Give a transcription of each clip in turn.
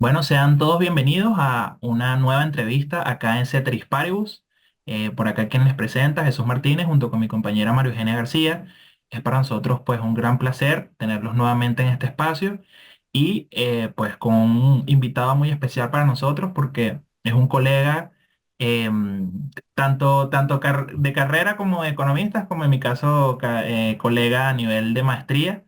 Bueno, sean todos bienvenidos a una nueva entrevista acá en Ceteris Paribus. Por acá quien les presenta, Jesús Martínez, junto con mi compañera María Eugenia García. Es para nosotros pues un gran placer tenerlos nuevamente en este espacio y pues con un invitado muy especial para nosotros porque es un colega tanto de carrera como de economistas, como en mi caso colega a nivel de maestría.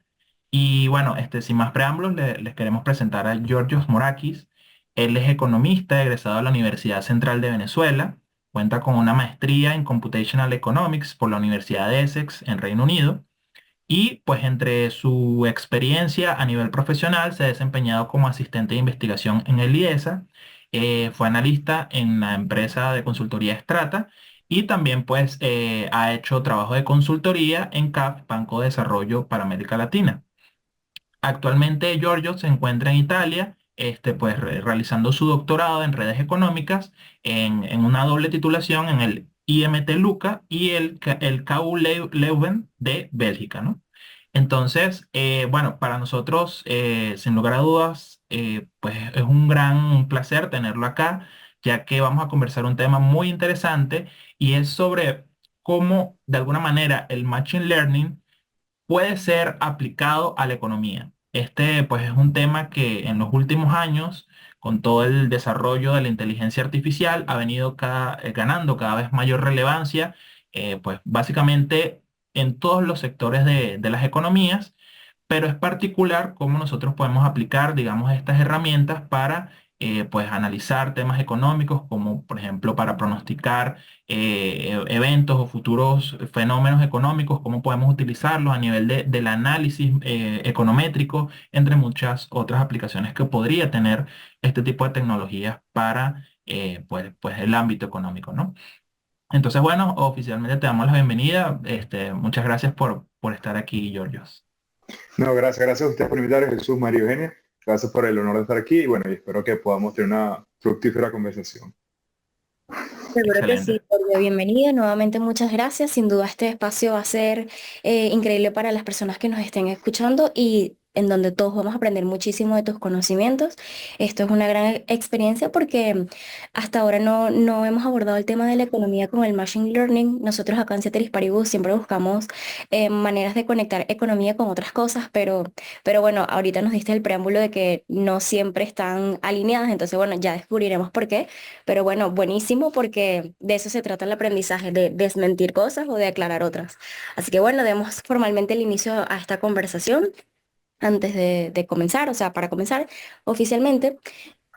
Y bueno, sin más preámbulos, les queremos presentar a Georgios Morakis. Él es economista, egresado de la Universidad Central de Venezuela. Cuenta con una maestría en Computational Economics por la Universidad de Essex en Reino Unido. Y pues entre su experiencia a nivel profesional se ha desempeñado como asistente de investigación en el IESA. Fue analista en la empresa de consultoría Strata y también pues ha hecho trabajo de consultoría en CAF, Banco de Desarrollo para América Latina. Actualmente Giorgio se encuentra en Italia, pues realizando su doctorado en redes económicas en una doble titulación en el IMT Luca y el KU Leuven de Bélgica, ¿no? Entonces, bueno, para nosotros, sin lugar a dudas, pues es un gran placer tenerlo acá, ya que vamos a conversar un tema muy interesante y es sobre cómo, de alguna manera, el Machine Learning puede ser aplicado a la economía. Pues es un tema que en los últimos años, con todo el desarrollo de la inteligencia artificial, ha venido ganando cada vez mayor relevancia, pues básicamente en todos los sectores de las economías, pero es particular cómo nosotros podemos aplicar, digamos, estas herramientas para, pues, analizar temas económicos, como por ejemplo para pronosticar eventos o futuros fenómenos económicos, cómo podemos utilizarlos a nivel del análisis econométrico, entre muchas otras aplicaciones que podría tener este tipo de tecnologías para, pues el ámbito económico, ¿no? Entonces, bueno, oficialmente te damos la bienvenida. Muchas gracias por estar aquí, Georgios. No, gracias a usted por invitar, Jesús, María Eugenia. Gracias por el honor de estar aquí y bueno, y espero que podamos tener una fructífera conversación. Seguro que Excelente. sí, Jorge. Bienvenido. Nuevamente muchas gracias. Sin duda este espacio va a ser increíble para las personas que nos estén escuchando y en donde todos vamos a aprender muchísimo de tus conocimientos. Esto es una gran experiencia porque hasta ahora no hemos abordado el tema de la economía con el Machine Learning. Nosotros acá en Ceteris Paribus siempre buscamos maneras de conectar economía con otras cosas, pero bueno, ahorita nos diste el preámbulo de que no siempre están alineadas, entonces bueno, ya descubriremos por qué. Pero bueno, buenísimo porque de eso se trata el aprendizaje, de desmentir cosas o de aclarar otras. Así que bueno, demos formalmente el inicio a esta conversación antes de comenzar, o sea, para comenzar oficialmente.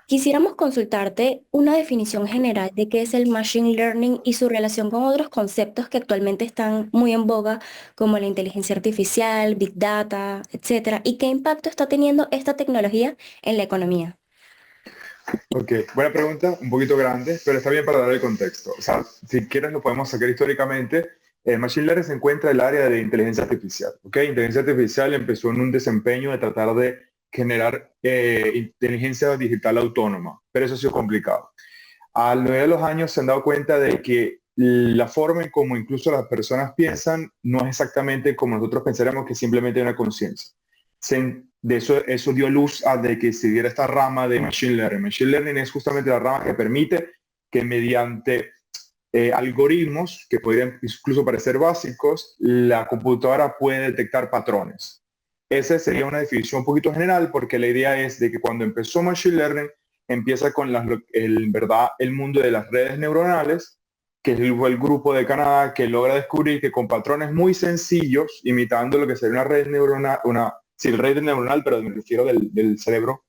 Quisiéramos consultarte una definición general de qué es el Machine Learning y su relación con otros conceptos que actualmente están muy en boga, como la inteligencia artificial, Big Data, etcétera, y qué impacto está teniendo esta tecnología en la economía. Ok, buena pregunta, un poquito grande, pero está bien para dar el contexto. O sea, si quieres lo podemos sacar históricamente. El Machine Learning se encuentra en el área de inteligencia artificial. ¿Ok? Inteligencia artificial empezó en un desempeño de tratar de generar inteligencia digital autónoma, pero eso ha sido complicado. A lo largo de los años se han dado cuenta de que la forma en cómo incluso las personas piensan no es exactamente como nosotros pensáramos que simplemente hay una conciencia. De eso dio luz a de que se diera esta rama de Machine Learning. Machine Learning es justamente la rama que permite que mediante algoritmos que podrían incluso parecer básicos, la computadora puede detectar patrones. Esa sería una definición un poquito general porque la idea es de que cuando empezó Machine Learning empieza con verdad, el mundo de las redes neuronales, que fue el grupo de Canadá que logra descubrir que con patrones muy sencillos, imitando lo que sería una red neuronal, sí, red neuronal, pero me refiero del cerebro,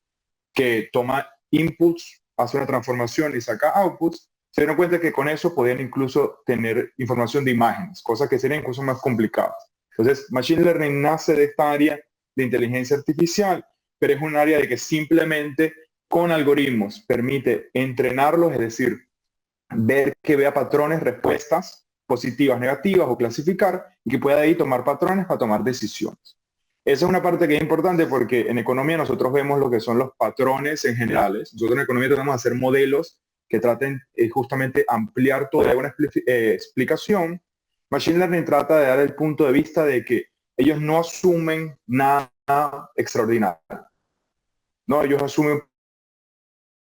que toma inputs, hace una transformación y saca outputs, se dieron cuenta que con eso podían incluso tener información de imágenes, cosas que serían incluso más complicadas. Entonces, Machine Learning nace de esta área de inteligencia artificial, pero es un área de que simplemente con algoritmos permite entrenarlos, es decir, ver que vea patrones, respuestas positivas, negativas o clasificar y que pueda ahí tomar patrones para tomar decisiones. Esa es una parte que es importante porque en economía nosotros vemos lo que son los patrones en generales. Nosotros en economía tenemos que hacer modelos que traten justamente ampliar toda una explicación. Machine Learning trata de dar el punto de vista de que ellos no asumen nada extraordinario. No, ellos asumen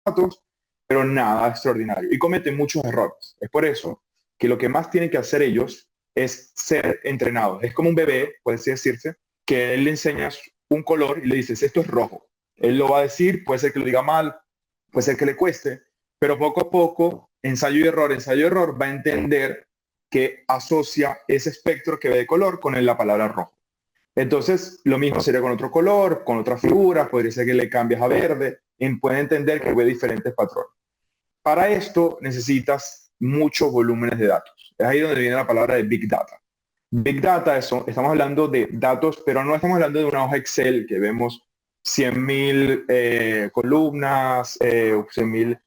datos, pero nada extraordinario. Y cometen muchos errores. Es por eso que lo que más tienen que hacer ellos es ser entrenados. Es como un bebé, puede así decirse, que él le enseñas un color y le dices, esto es rojo. Él lo va a decir, puede ser que lo diga mal, puede ser que le cueste, pero poco a poco, ensayo y error, va a entender que asocia ese espectro que ve de color con la palabra rojo. Entonces, lo mismo sería con otro color, con otra figura, podría ser que le cambies a verde, y puede entender que ve diferentes patrones. Para esto necesitas muchos volúmenes de datos. Es ahí donde viene la palabra de Big Data. Big Data, estamos hablando de datos, pero no estamos hablando de una hoja Excel que vemos 100.000 columnas, 100.000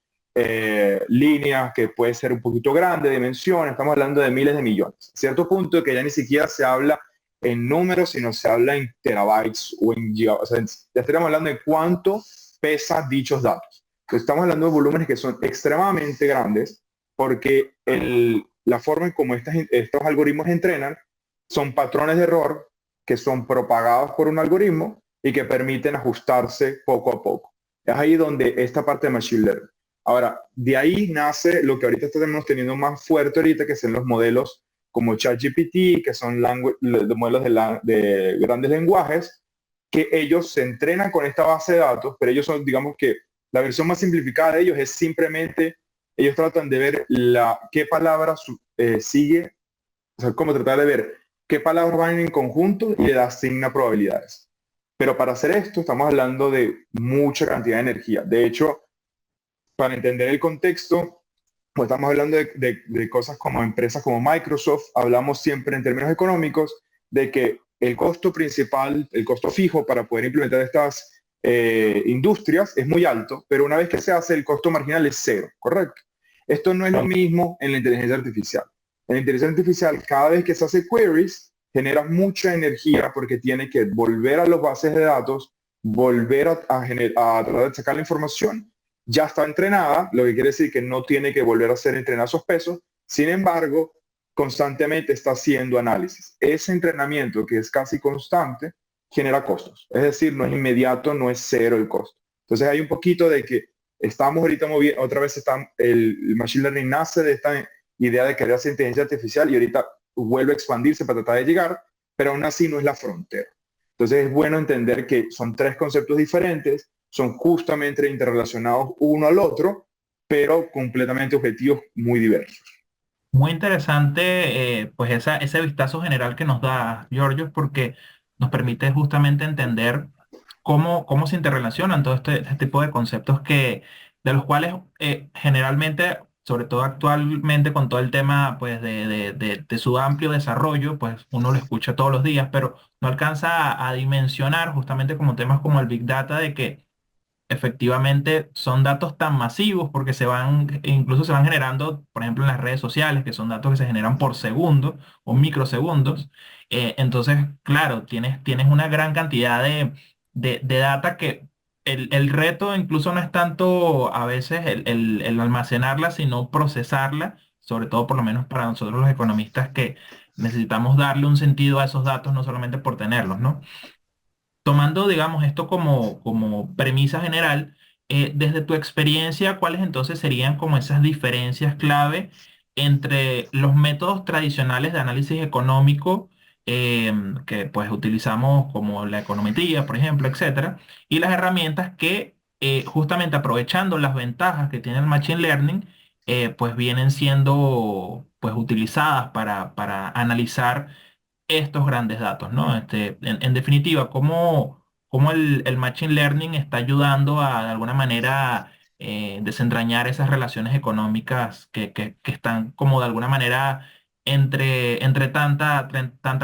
líneas, que puede ser un poquito grande de dimensiones. Estamos hablando de miles de millones. A cierto punto que ya ni siquiera se habla en números, sino se habla en terabytes o en gigabytes. O sea, ya estaríamos hablando de cuánto pesan dichos datos. Entonces, estamos hablando de volúmenes que son extremadamente grandes porque la forma en cómo estos algoritmos entrenan son patrones de error que son propagados por un algoritmo y que permiten ajustarse poco a poco. Es ahí donde esta parte de Machine Learning. Ahora, de ahí nace lo que ahorita estamos teniendo más fuerte ahorita, que son los modelos como ChatGPT, que son los modelos de grandes lenguajes, que ellos se entrenan con esta base de datos, pero ellos son, digamos que la versión más simplificada de ellos es simplemente, ellos tratan de ver qué palabra sigue, o sea, cómo tratar de ver qué palabras van en conjunto y le asigna probabilidades. Pero para hacer esto estamos hablando de mucha cantidad de energía. De hecho, para entender el contexto, pues estamos hablando de cosas como empresas como Microsoft, hablamos siempre en términos económicos de que el costo principal, el costo fijo para poder implementar estas industrias es muy alto, pero una vez que se hace el costo marginal es cero, ¿correcto? Esto no es lo mismo en la inteligencia artificial. En la inteligencia artificial, cada vez que se hace queries, genera mucha energía porque tiene que volver a las bases de datos, volver a tratar de sacar la información. Ya está entrenada, lo que quiere decir que no tiene que volver a hacer entrenar esos pesos. Sin embargo, constantemente está haciendo análisis. Ese entrenamiento, que es casi constante, genera costos. Es decir, no es inmediato, no es cero el costo. Entonces hay un poquito de que estamos ahorita moviendo, otra vez el Machine Learning nace de esta idea de crear esa inteligencia artificial y ahorita vuelve a expandirse para tratar de llegar, pero aún así no es la frontera. Entonces es bueno entender que son tres conceptos diferentes, son justamente interrelacionados uno al otro, pero completamente objetivos muy diversos. Muy interesante, pues ese vistazo general que nos da Giorgio, porque nos permite justamente entender cómo se interrelacionan todo este tipo de conceptos de los cuales generalmente, sobre todo actualmente con todo el tema pues, de su amplio desarrollo, pues uno lo escucha todos los días, pero no alcanza a dimensionar justamente como temas como el Big Data, de que efectivamente son datos tan masivos porque incluso se van generando, por ejemplo, en las redes sociales, que son datos que se generan por segundo o microsegundos. Entonces, claro, tienes una gran cantidad de data que el reto incluso no es tanto a veces el almacenarla, sino procesarla, sobre todo por lo menos para nosotros los economistas que necesitamos darle un sentido a esos datos, no solamente por tenerlos, ¿no? Tomando, digamos, esto como premisa general, desde tu experiencia, ¿cuáles entonces serían como esas diferencias clave entre los métodos tradicionales de análisis económico que pues utilizamos como la econometría, por ejemplo, etcétera, y las herramientas que justamente aprovechando las ventajas que tiene el Machine Learning, pues vienen siendo pues utilizadas para analizar estos grandes datos, ¿no? En definitiva, cómo el Machine Learning está ayudando a, de alguna manera, desentrañar esas relaciones económicas que están como de alguna manera entre tanta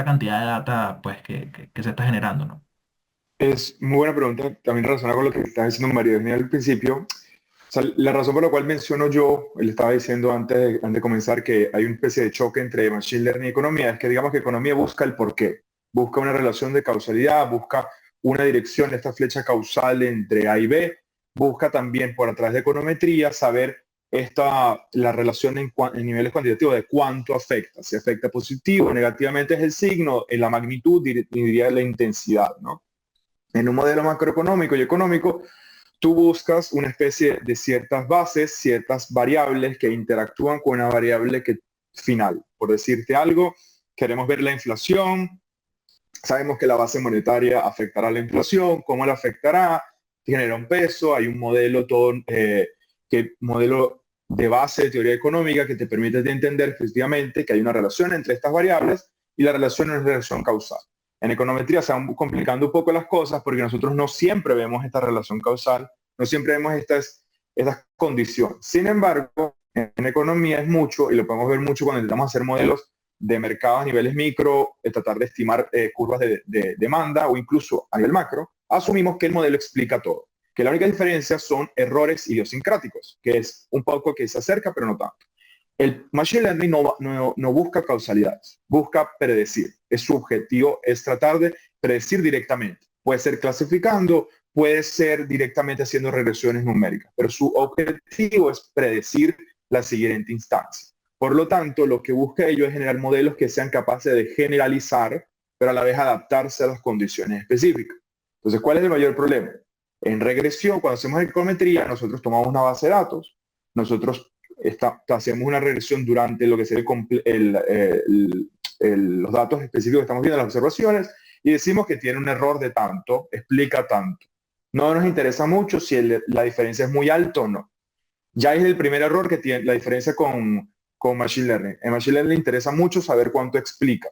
cantidad de data, pues, que se está generando, ¿no? Es muy buena pregunta, también relacionada con lo que estaba diciendo María Eugenia al principio. O sea, la razón por la cual menciono yo, le estaba diciendo antes de comenzar que hay una especie de choque entre Machine Learning y economía, es que digamos que economía busca el porqué, busca una relación de causalidad, busca una dirección, esta flecha causal entre A y B, busca también por a través de econometría saber la relación en niveles cuantitativos de cuánto afecta, si afecta positivo o negativamente es el signo, en la magnitud, diría la intensidad, ¿no? En un modelo macroeconómico y económico, tú buscas una especie de ciertas bases, ciertas variables que interactúan con una variable final. Por decirte algo, queremos ver la inflación, sabemos que la base monetaria afectará a la inflación, ¿cómo la afectará? Genera un peso, hay un modelo, modelo de base de teoría económica que te permite entender efectivamente que hay una relación entre estas variables y la relación es una relación causal. En econometría se van complicando un poco las cosas porque nosotros no siempre vemos esta relación causal, no siempre vemos estas condiciones. Sin embargo, en economía es mucho, y lo podemos ver mucho cuando intentamos hacer modelos de mercados a niveles micro, tratar de estimar curvas de demanda o incluso a nivel macro, asumimos que el modelo explica todo. Que la única diferencia son errores idiosincráticos, que es un poco que se acerca, pero no tanto. El Machine Learning no busca causalidades, busca predecir. Su objetivo es tratar de predecir directamente. Puede ser clasificando, puede ser directamente haciendo regresiones numéricas, pero su objetivo es predecir la siguiente instancia. Por lo tanto, lo que busca ello es generar modelos que sean capaces de generalizar, pero a la vez adaptarse a las condiciones específicas. Entonces, ¿cuál es el mayor problema? En regresión, cuando hacemos econometría, nosotros tomamos una base de datos, nosotros hacemos una regresión durante lo que sería los datos específicos que estamos viendo, las observaciones, y decimos que tiene un error de tanto, explica tanto. No nos interesa mucho si la diferencia es muy alta o no. Ya es el primer error que tiene la diferencia con Machine Learning. En Machine Learning le interesa mucho saber cuánto explica.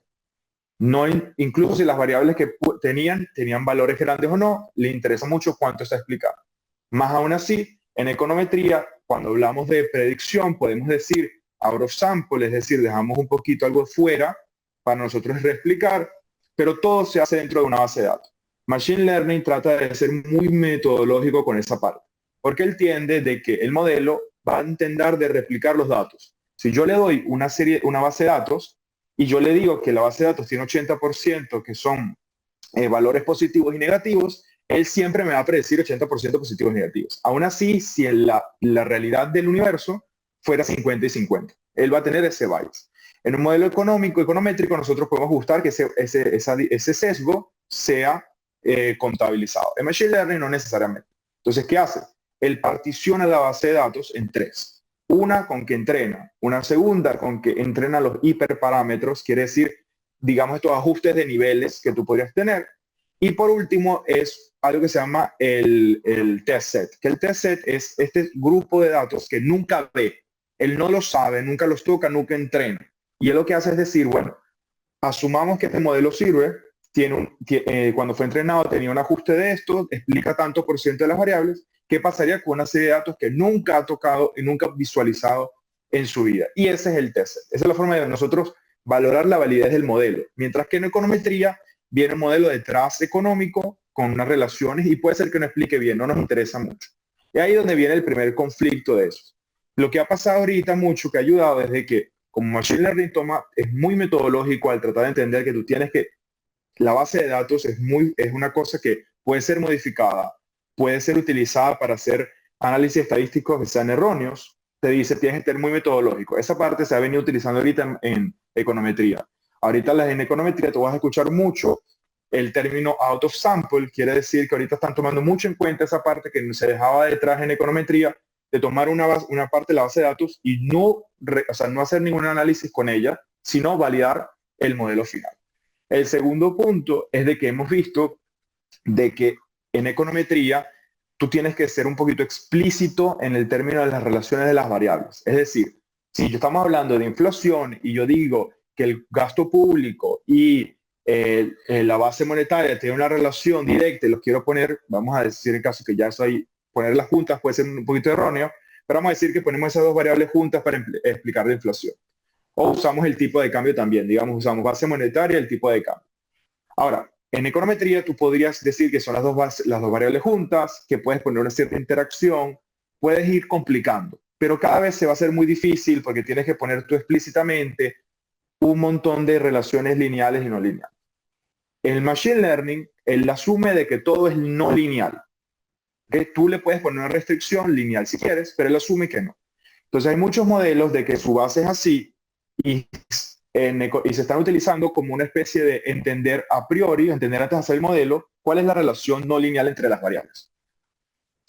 No, incluso si las variables que tenían valores grandes o no, le interesa mucho cuánto está explicado. Más aún así, en econometría, cuando hablamos de predicción, podemos decir out of sample, es decir, dejamos un poquito algo fuera para nosotros reexplicar, pero todo se hace dentro de una base de datos. Machine Learning trata de ser muy metodológico con esa parte, porque él entiende de que el modelo va a intentar de replicar los datos. Si yo le doy una base de datos, y yo le digo que la base de datos tiene 80% que son valores positivos y negativos, él siempre me va a predecir 80% positivos y negativos. Aún así, si la realidad del universo fuera 50 y 50, él va a tener ese bias. En un modelo econométrico, nosotros podemos ajustar que ese sesgo sea contabilizado. En Machine Learning no necesariamente. Entonces, ¿qué hace? Él particiona la base de datos en tres. Una con que entrena, una segunda con que entrena los hiperparámetros, quiere decir, digamos, estos ajustes de niveles que tú podrías tener. Y por último es algo que se llama el test set, que el test set es este grupo de datos que nunca ve, él no los sabe, nunca los toca, nunca entrena. Y él lo que hace es decir, bueno, asumamos que este modelo sirve, cuando fue entrenado tenía un ajuste de esto, explica tanto por ciento de las variables. ¿Qué pasaría con una serie de datos que nunca ha tocado y nunca ha visualizado en su vida? Y ese es el test. Esa es la forma de nosotros valorar la validez del modelo. Mientras que en econometría viene un modelo detrás económico con unas relaciones y puede ser que no explique bien, no nos interesa mucho. Y ahí es donde viene el primer conflicto de eso. Lo que ha pasado ahorita mucho, que ha ayudado desde que como Machine Learning es muy metodológico al tratar de entender que tú tienes que la base de datos es una cosa que puede ser modificada, puede ser utilizada para hacer análisis estadísticos que sean erróneos. Te dice, tienes que ser muy metodológico. Esa parte se ha venido utilizando ahorita en econometría. Ahorita en econometría te vas a escuchar mucho el término out of sample, quiere decir que ahorita están tomando mucho en cuenta esa parte que se dejaba detrás en econometría, de tomar una parte de la base de datos y no hacer ningún análisis con ella, sino validar el modelo final. El segundo punto es de que hemos visto de que en econometría tú tienes que ser un poquito explícito en el término de las relaciones de las variables. Es decir, si yo estamos hablando de inflación y yo digo que el gasto público y la base monetaria tienen una relación directa y los quiero poner, vamos a decir en caso que ya soy, ponerlas juntas puede ser un poquito erróneo, pero vamos a decir que ponemos esas dos variables juntas para explicar la inflación. O usamos el tipo de cambio también, digamos, usamos base monetaria y el tipo de cambio. Ahora, en econometría tú podrías decir que son las dos variables juntas, que puedes poner una cierta interacción, puedes ir complicando, pero cada vez se va a hacer muy difícil porque tienes que poner tú explícitamente un montón de relaciones lineales y no lineales. En el Machine Learning, él asume de que todo es no lineal. Que tú le puedes poner una restricción lineal si quieres, pero él asume que no. Entonces hay muchos modelos de que su base es así y se están utilizando como una especie de entender a priori, entender antes de hacer el modelo, cuál es la relación no lineal entre las variables.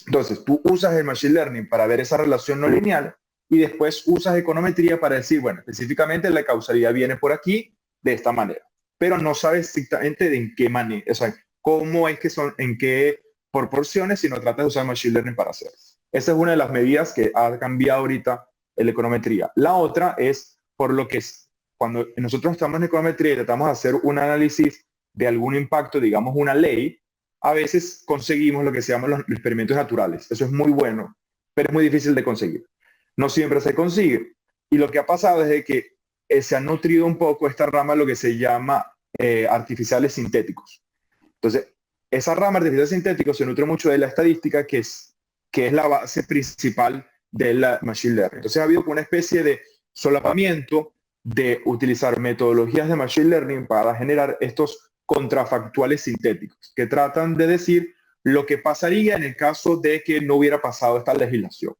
Entonces, tú usas el Machine Learning para ver esa relación no lineal y después usas econometría para decir, bueno, específicamente la causalidad viene por aquí de esta manera, pero no sabes exactamente de en qué manera, o sea, cómo es que son, en qué proporciones, sino tratas de usar Machine Learning para hacer. Esa es una de las medidas que ha cambiado ahorita en la econometría. La otra es por lo que es, cuando nosotros estamos en econometría y tratamos de hacer un análisis de algún impacto, digamos una ley, a veces conseguimos lo que se llaman los experimentos naturales. Eso es muy bueno, pero es muy difícil de conseguir. No siempre se consigue. Y lo que ha pasado es de que se ha nutrido un poco esta rama de lo que se llama artificiales sintéticos. Entonces, esa rama artificial sintético se nutre mucho de la estadística, que es la base principal de la Machine Learning. Entonces, ha habido una especie de solapamiento de utilizar metodologías de Machine Learning para generar estos contrafactuales sintéticos, que tratan de decir lo que pasaría en el caso de que no hubiera pasado esta legislación.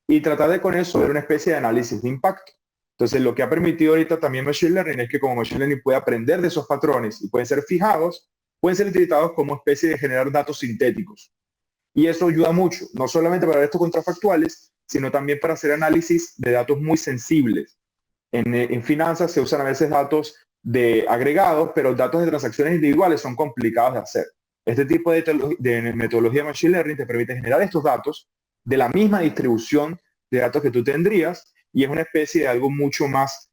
Y tratar de con eso ver una especie de análisis de impacto. Entonces, lo que ha permitido ahorita también Machine Learning es que como Machine Learning puede aprender de esos patrones y pueden ser fijados, pueden ser utilizados como especie de generar datos sintéticos. Y eso ayuda mucho, no solamente para ver estos contrafactuales, sino también para hacer análisis de datos muy sensibles. En finanzas se usan a veces datos de agregados, pero datos de transacciones individuales son complicados de hacer. Este tipo de metodología de Machine Learning te permite generar estos datos de la misma distribución de datos que tú tendrías y es una especie de algo mucho más,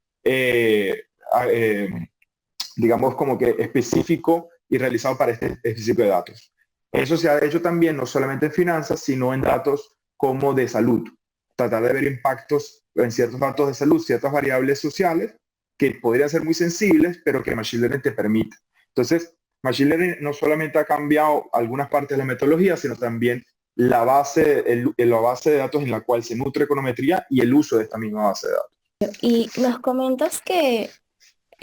digamos, como que específico y realizado para este tipo de datos. Eso se ha hecho también no solamente en finanzas, sino en datos como de salud. Tratar de ver impactos en ciertos datos de salud, ciertas variables sociales que podrían ser muy sensibles, pero que Machine Learning te permite. Entonces, Machine Learning no solamente ha cambiado algunas partes de la metodología, sino también la base de datos en la cual se nutre econometría y el uso de esta misma base de datos. Y nos comentas que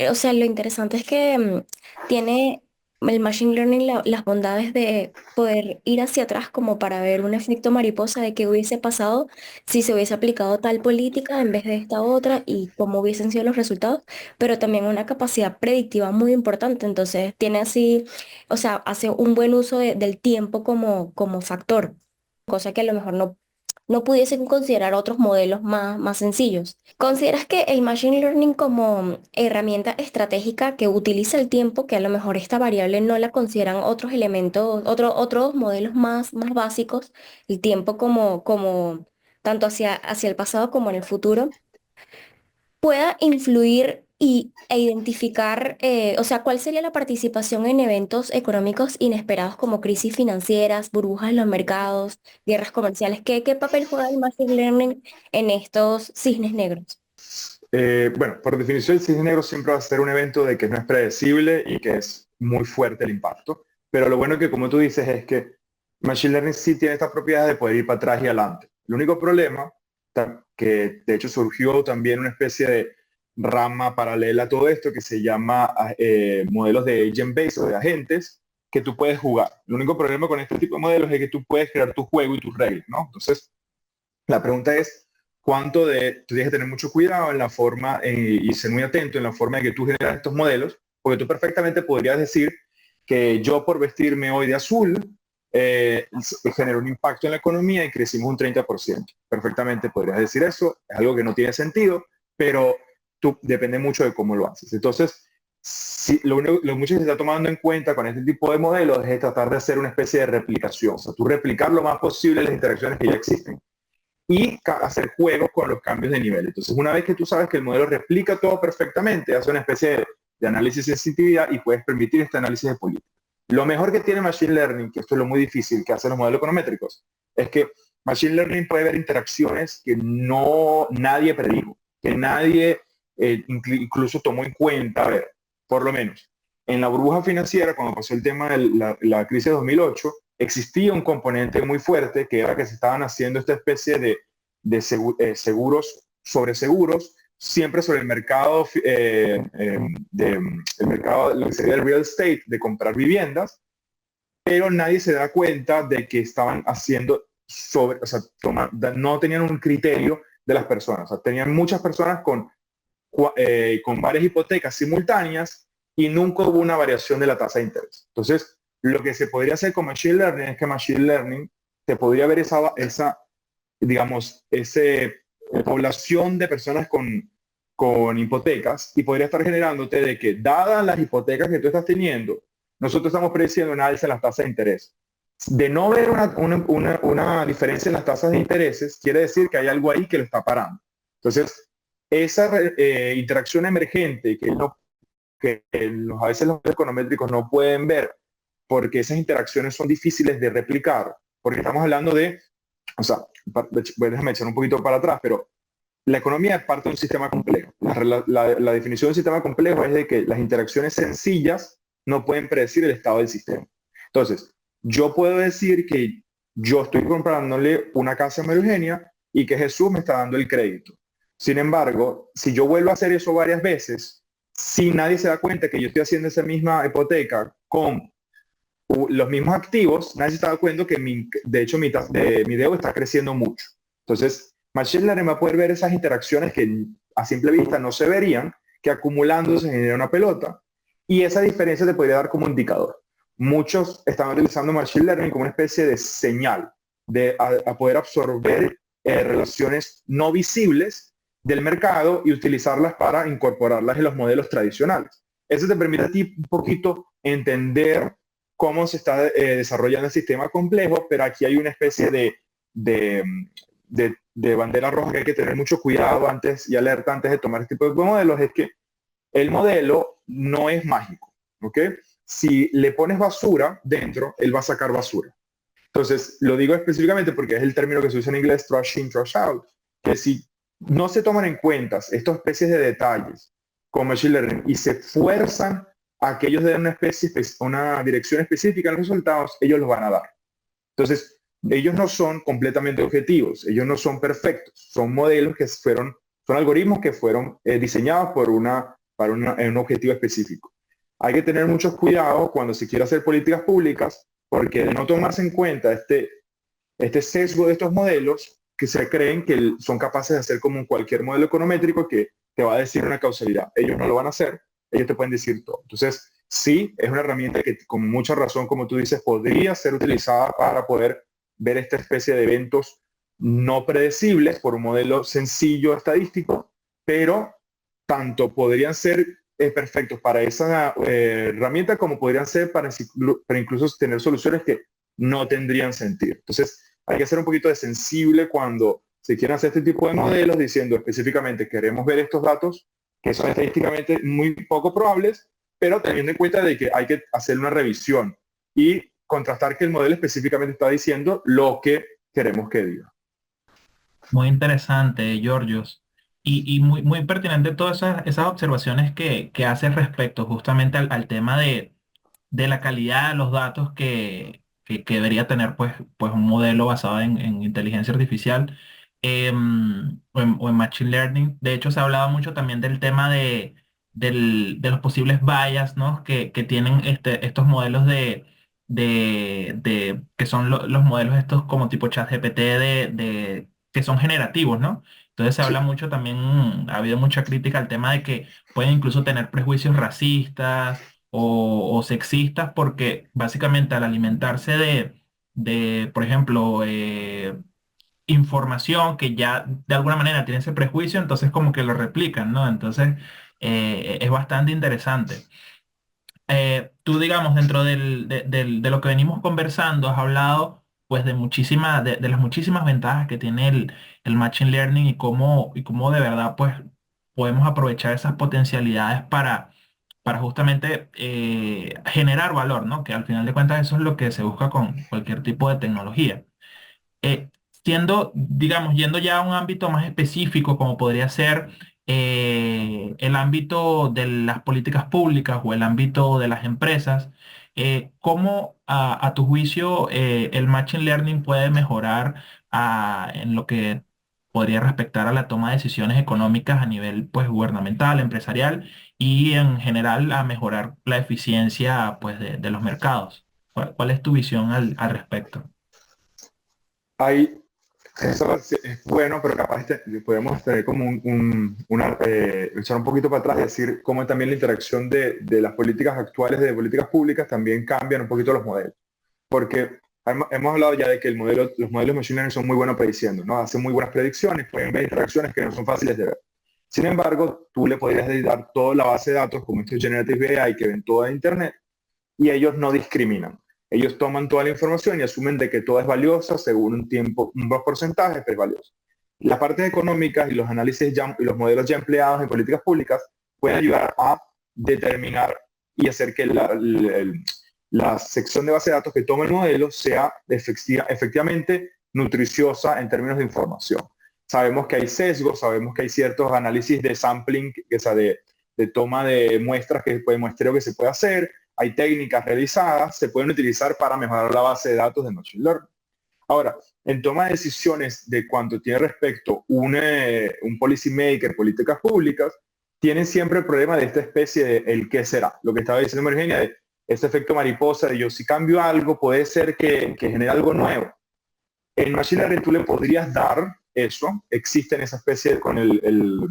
o sea, lo interesante es que tiene el Machine Learning las bondades de poder ir hacia atrás como para ver un efecto mariposa de qué hubiese pasado si se hubiese aplicado tal política en vez de esta otra y cómo hubiesen sido los resultados, pero también una capacidad predictiva muy importante. Entonces, tiene así, o sea, hace un buen uso del tiempo como factor, cosa que a lo mejor no pudiesen considerar otros modelos más sencillos. ¿Consideras que el Machine Learning como herramienta estratégica que utiliza el tiempo, que a lo mejor esta variable no la consideran otros elementos, otros modelos más básicos, el tiempo como tanto hacia el pasado como en el futuro, pueda influir e identificar, o sea, cuál sería la participación en eventos económicos inesperados como crisis financieras, burbujas en los mercados, guerras comerciales? ¿Qué papel juega el Machine Learning en estos cisnes negros? Bueno, por definición el cisne negro siempre va a ser un evento de que no es predecible y que es muy fuerte el impacto, pero lo bueno que como tú dices es que Machine Learning sí tiene esta propiedad de poder ir para atrás y adelante. El único problema, que de hecho surgió también una especie de rama paralela a todo esto que se llama modelos de agent based o de agentes que tú puedes jugar. El único problema con este tipo de modelos es que tú puedes crear tu juego y tus reglas, ¿no? Entonces, la pregunta es, tú tienes que tener mucho cuidado en la forma y ser muy atento en la forma de que tú generas estos modelos, porque tú perfectamente podrías decir que yo por vestirme hoy de azul genero un impacto en la economía y crecimos un 30%. Perfectamente podrías decir eso, es algo que no tiene sentido, pero depende mucho de cómo lo haces. Entonces, lo mucho que se está tomando en cuenta con este tipo de modelos es tratar de hacer una especie de replicación, o sea, tú replicar lo más posible las interacciones que ya existen y hacer juegos con los cambios de nivel. Entonces, una vez que tú sabes que el modelo replica todo perfectamente, hace una especie de análisis de sensitividad y puedes permitir este análisis de política. Lo mejor que tiene Machine Learning, que esto es lo muy difícil que hacen los modelos econométricos, es que Machine Learning puede ver interacciones que nadie predijo, que nadie incluso tomó en cuenta, a ver, por lo menos. En la burbuja financiera, cuando pasó el tema de la crisis de 2008, existía un componente muy fuerte que era que se estaban haciendo esta especie de seguros sobre seguros, siempre sobre el mercado, el mercado, lo que sería el real estate, de comprar viviendas, pero nadie se da cuenta de que estaban haciendo o sea, no tenían un criterio de las personas, o sea, tenían muchas personas con varias hipotecas simultáneas y nunca hubo una variación de la tasa de interés. Entonces, lo que se podría hacer con Machine Learning es que Machine Learning se podría ver esa digamos, población de personas con hipotecas y podría estar generándote de que, dadas las hipotecas que tú estás teniendo, nosotros estamos prediciendo una alza en las tasas de interés. De no ver una diferencia en las tasas de intereses, quiere decir que hay algo ahí que lo está parando. Entonces, esa interacción emergente a veces los econométricos no pueden ver, porque esas interacciones son difíciles de replicar, porque estamos hablando de, o sea, déjame echar un poquito para atrás, pero la economía es parte de un sistema complejo. La definición de un sistema complejo es de que las interacciones sencillas no pueden predecir el estado del sistema. Entonces, yo puedo decir que yo estoy comprándole una casa a María Eugenia y que Jesús me está dando el crédito. Sin embargo, si yo vuelvo a hacer eso varias veces, si nadie se da cuenta que yo estoy haciendo esa misma hipoteca con los mismos activos, nadie se está dando cuenta que de hecho mi deuda está creciendo mucho. Entonces, Machine Learning va a poder ver esas interacciones que a simple vista no se verían, que acumulando se genera una pelota, y esa diferencia te podría dar como indicador. Muchos están utilizando Machine Learning como una especie de señal, a poder absorber relaciones no visibles del mercado y utilizarlas para incorporarlas en los modelos tradicionales. Eso te permite a ti un poquito entender cómo se está desarrollando el sistema complejo, pero aquí hay una especie de bandera roja que hay que tener mucho cuidado antes y alerta antes de tomar este tipo de modelos, es que el modelo no es mágico, ¿ok? Si le pones basura dentro, él va a sacar basura. Entonces, lo digo específicamente porque es el término que se usa en inglés, trash in, trash out, que si no se toman en cuenta estas especies de detalles con Machine Learning y se fuerzan a que ellos den una dirección específica en los resultados, ellos los van a dar. Entonces, ellos no son completamente objetivos, ellos no son perfectos, son modelos son algoritmos que fueron diseñados para un objetivo específico. Hay que tener mucho cuidado cuando se quiere hacer políticas públicas, porque de no tomarse en cuenta este sesgo de estos modelos que se creen que son capaces de hacer como cualquier modelo econométrico que te va a decir una causalidad. Ellos no lo van a hacer, ellos te pueden decir todo. Entonces, sí, es una herramienta que con mucha razón, como tú dices, podría ser utilizada para poder ver esta especie de eventos no predecibles por un modelo sencillo estadístico, pero tanto podrían ser perfectos para esa herramienta como podrían ser para incluso tener soluciones que no tendrían sentido. Entonces, hay que ser un poquito de sensible cuando se quieren hacer este tipo de modelos diciendo específicamente queremos ver estos datos que son estadísticamente muy poco probables, pero teniendo en cuenta de que hay que hacer una revisión y contrastar que el modelo específicamente está diciendo lo que queremos que diga. Muy interesante, Georgios. Y muy pertinente todas esas observaciones que haces respecto justamente al tema de la calidad de los datos que debería tener pues un modelo basado en inteligencia artificial o en machine learning. De hecho, se ha hablado mucho también del tema de los posibles bias, ¿no? que tienen estos modelos que son los modelos estos como tipo ChatGPT que son generativos, ¿no? Entonces se habla Sí. mucho también, ha habido mucha crítica al tema de que pueden incluso tener prejuicios racistas o sexistas, porque básicamente al alimentarse por ejemplo, información que ya de alguna manera tiene ese prejuicio, entonces como que lo replican, ¿no? Entonces es bastante interesante. Tú, digamos, dentro de lo que venimos conversando, has hablado pues de las muchísimas ventajas que tiene el Machine Learning y cómo de verdad pues podemos aprovechar esas potencialidades para justamente generar valor, ¿no? Que al final de cuentas eso es lo que se busca con cualquier tipo de tecnología. Eh, digamos, yendo ya a un ámbito más específico, como podría ser el ámbito de las políticas públicas o el ámbito de las empresas, ¿cómo a tu juicio el Machine Learning puede mejorar en lo que podría respectar a la toma de decisiones económicas a nivel pues, gubernamental, empresarial y en general a mejorar la eficiencia pues, de los mercados? ¿Cuál es tu visión al respecto? Hay, eso es bueno, pero capaz podemos tener como echar un poquito para atrás y decir cómo también la interacción de las políticas actuales, de políticas públicas, también cambian un poquito los modelos. Porque hemos hablado ya de que los modelos Machine Learning son muy buenos prediciendo, ¿no? Hacen muy buenas predicciones, pueden ver interacciones que no son fáciles de ver. Sin embargo, tú le podrías dar toda la base de datos, como estos Generative AI que ven toda Internet, y ellos no discriminan. Ellos toman toda la información y asumen de que toda es valiosa según un tiempo, un porcentaje, pero es valioso. Las partes económicas y los análisis y los modelos ya empleados en políticas públicas pueden ayudar a determinar y hacer que la sección de base de datos que toma el modelo sea efectivamente nutriciosa en términos de información. Sabemos que hay sesgos, sabemos que hay ciertos análisis de sampling, o sea, de toma de muestras, de muestreo que se puede hacer, hay técnicas realizadas, se pueden utilizar para mejorar la base de datos de Machine Learning. Ahora, en toma de decisiones de cuanto tiene respecto un policy maker, políticas públicas, tienen siempre el problema de esta especie de el qué será. Lo que estaba diciendo Marigenia, de este efecto mariposa de yo si cambio algo, puede ser que genere algo nuevo. En Machine Learning tú le podrías dar eso, existen esa especie con los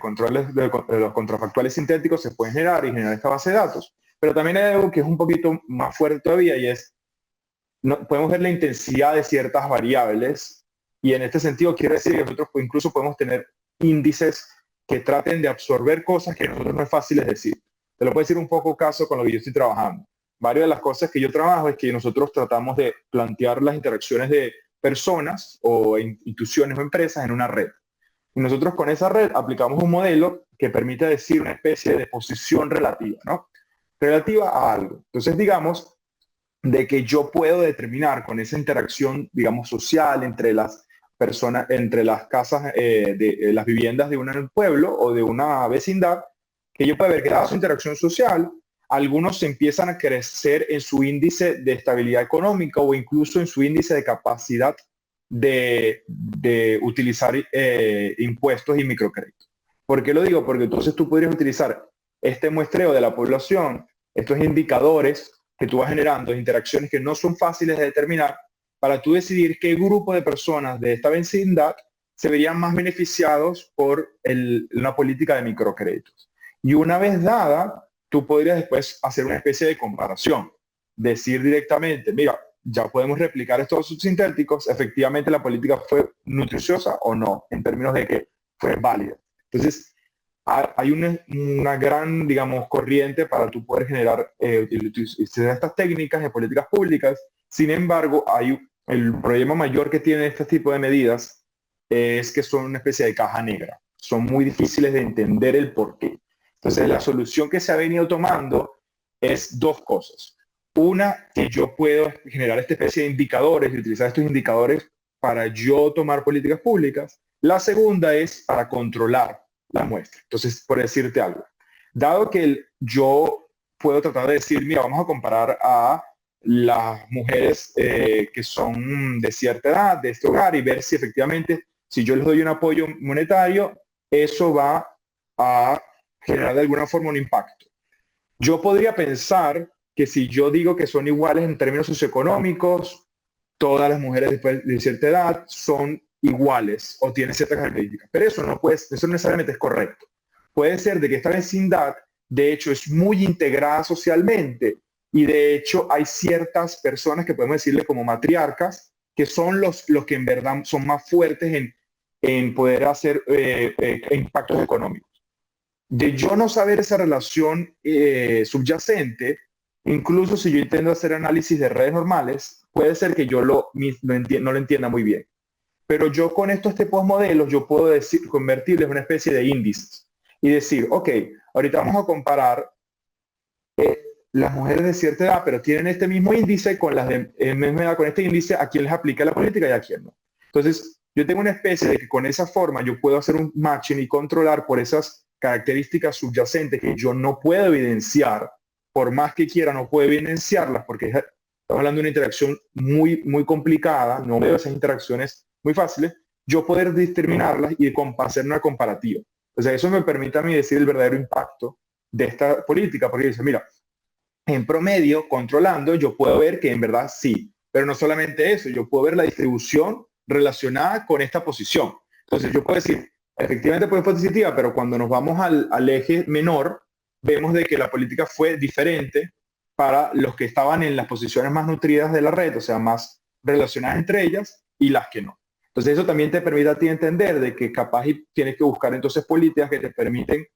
controles de los contrafactuales sintéticos se pueden generar y generar esta base de datos. Pero también hay algo que es un poquito más fuerte todavía y es, podemos ver la intensidad de ciertas variables y en este sentido quiere decir que nosotros incluso podemos tener índices que traten de absorber cosas que a nosotros no es fácil decir. Te lo puedo decir un poco caso con lo que yo estoy trabajando. Varias de las cosas que yo trabajo es que nosotros tratamos de plantear las interacciones de personas o instituciones o empresas en una red. Y nosotros con esa red aplicamos un modelo que permite decir una especie de posición relativa, ¿no? Relativa a algo. Entonces, digamos, de que yo puedo determinar con esa interacción, digamos, social entre las personas, entre las casas, las viviendas de un pueblo o de una vecindad, que yo puedo ver que dada su interacción social, algunos empiezan a crecer en su índice de estabilidad económica o incluso en su índice de capacidad de utilizar impuestos y microcréditos. ¿Por qué lo digo? Porque entonces tú podrías utilizar este muestreo de la población, estos indicadores que tú vas generando, interacciones que no son fáciles de determinar, para tú decidir qué grupo de personas de esta vecindad se verían más beneficiados por una política de microcréditos. Y una vez dada, tú podrías después hacer una especie de comparación, decir directamente, mira, ya podemos replicar estos subsintéticos, efectivamente la política fue nutriciosa o no, en términos de que fue válida. Entonces, hay una gran, digamos, corriente para tú poder generar estas técnicas de políticas públicas. Sin embargo, el problema mayor que tiene este tipo de medidas es que son una especie de caja negra. Son muy difíciles de entender el porqué. Entonces, la solución que se ha venido tomando es dos cosas. Una, que yo puedo generar esta especie de indicadores y utilizar estos indicadores para yo tomar políticas públicas. La segunda es para controlar la muestra. Entonces, por decirte algo, dado que yo puedo tratar de decir, mira, vamos a comparar a las mujeres que son de cierta edad, de este hogar, y ver si efectivamente, si yo les doy un apoyo monetario, eso va a generar de alguna forma un impacto. Yo podría pensar que si yo digo que son iguales en términos socioeconómicos, todas las mujeres después de cierta edad son iguales o tienen ciertas características. Pero eso no necesariamente es correcto. Puede ser de que esta vecindad, de hecho, es muy integrada socialmente y de hecho hay ciertas personas que podemos decirle como matriarcas, que son los que en verdad son más fuertes en poder hacer impactos económicos. De yo no saber esa relación subyacente, incluso si yo intento hacer análisis de redes normales, puede ser que yo no lo entienda muy bien. Pero yo con estos tipos de modelos, yo puedo convertirles en una especie de índices y decir, ok, ahorita vamos a comparar las mujeres de cierta edad, pero tienen este mismo índice con las de misma edad, con este índice, a quién les aplica la política y a quién no. Entonces, yo tengo una especie de que con esa forma yo puedo hacer un matching y controlar por esas características subyacentes que yo no puedo evidenciar, por más que quiera no puedo evidenciarlas, porque estamos hablando de una interacción muy, muy complicada, no veo esas interacciones muy fáciles, yo poder determinarlas y hacer una comparativa. O sea, eso me permite a mí decir el verdadero impacto de esta política, porque dice, mira, en promedio, controlando, yo puedo ver que en verdad sí, pero no solamente eso, yo puedo ver la distribución relacionada con esta posición. Entonces yo puedo decir, efectivamente fue positiva, pero cuando nos vamos al eje menor, vemos de que la política fue diferente para los que estaban en las posiciones más nutridas de la red, o sea, más relacionadas entre ellas, y las que no. Entonces eso también te permite a ti entender de que capaz y tienes que buscar entonces políticas que te permiten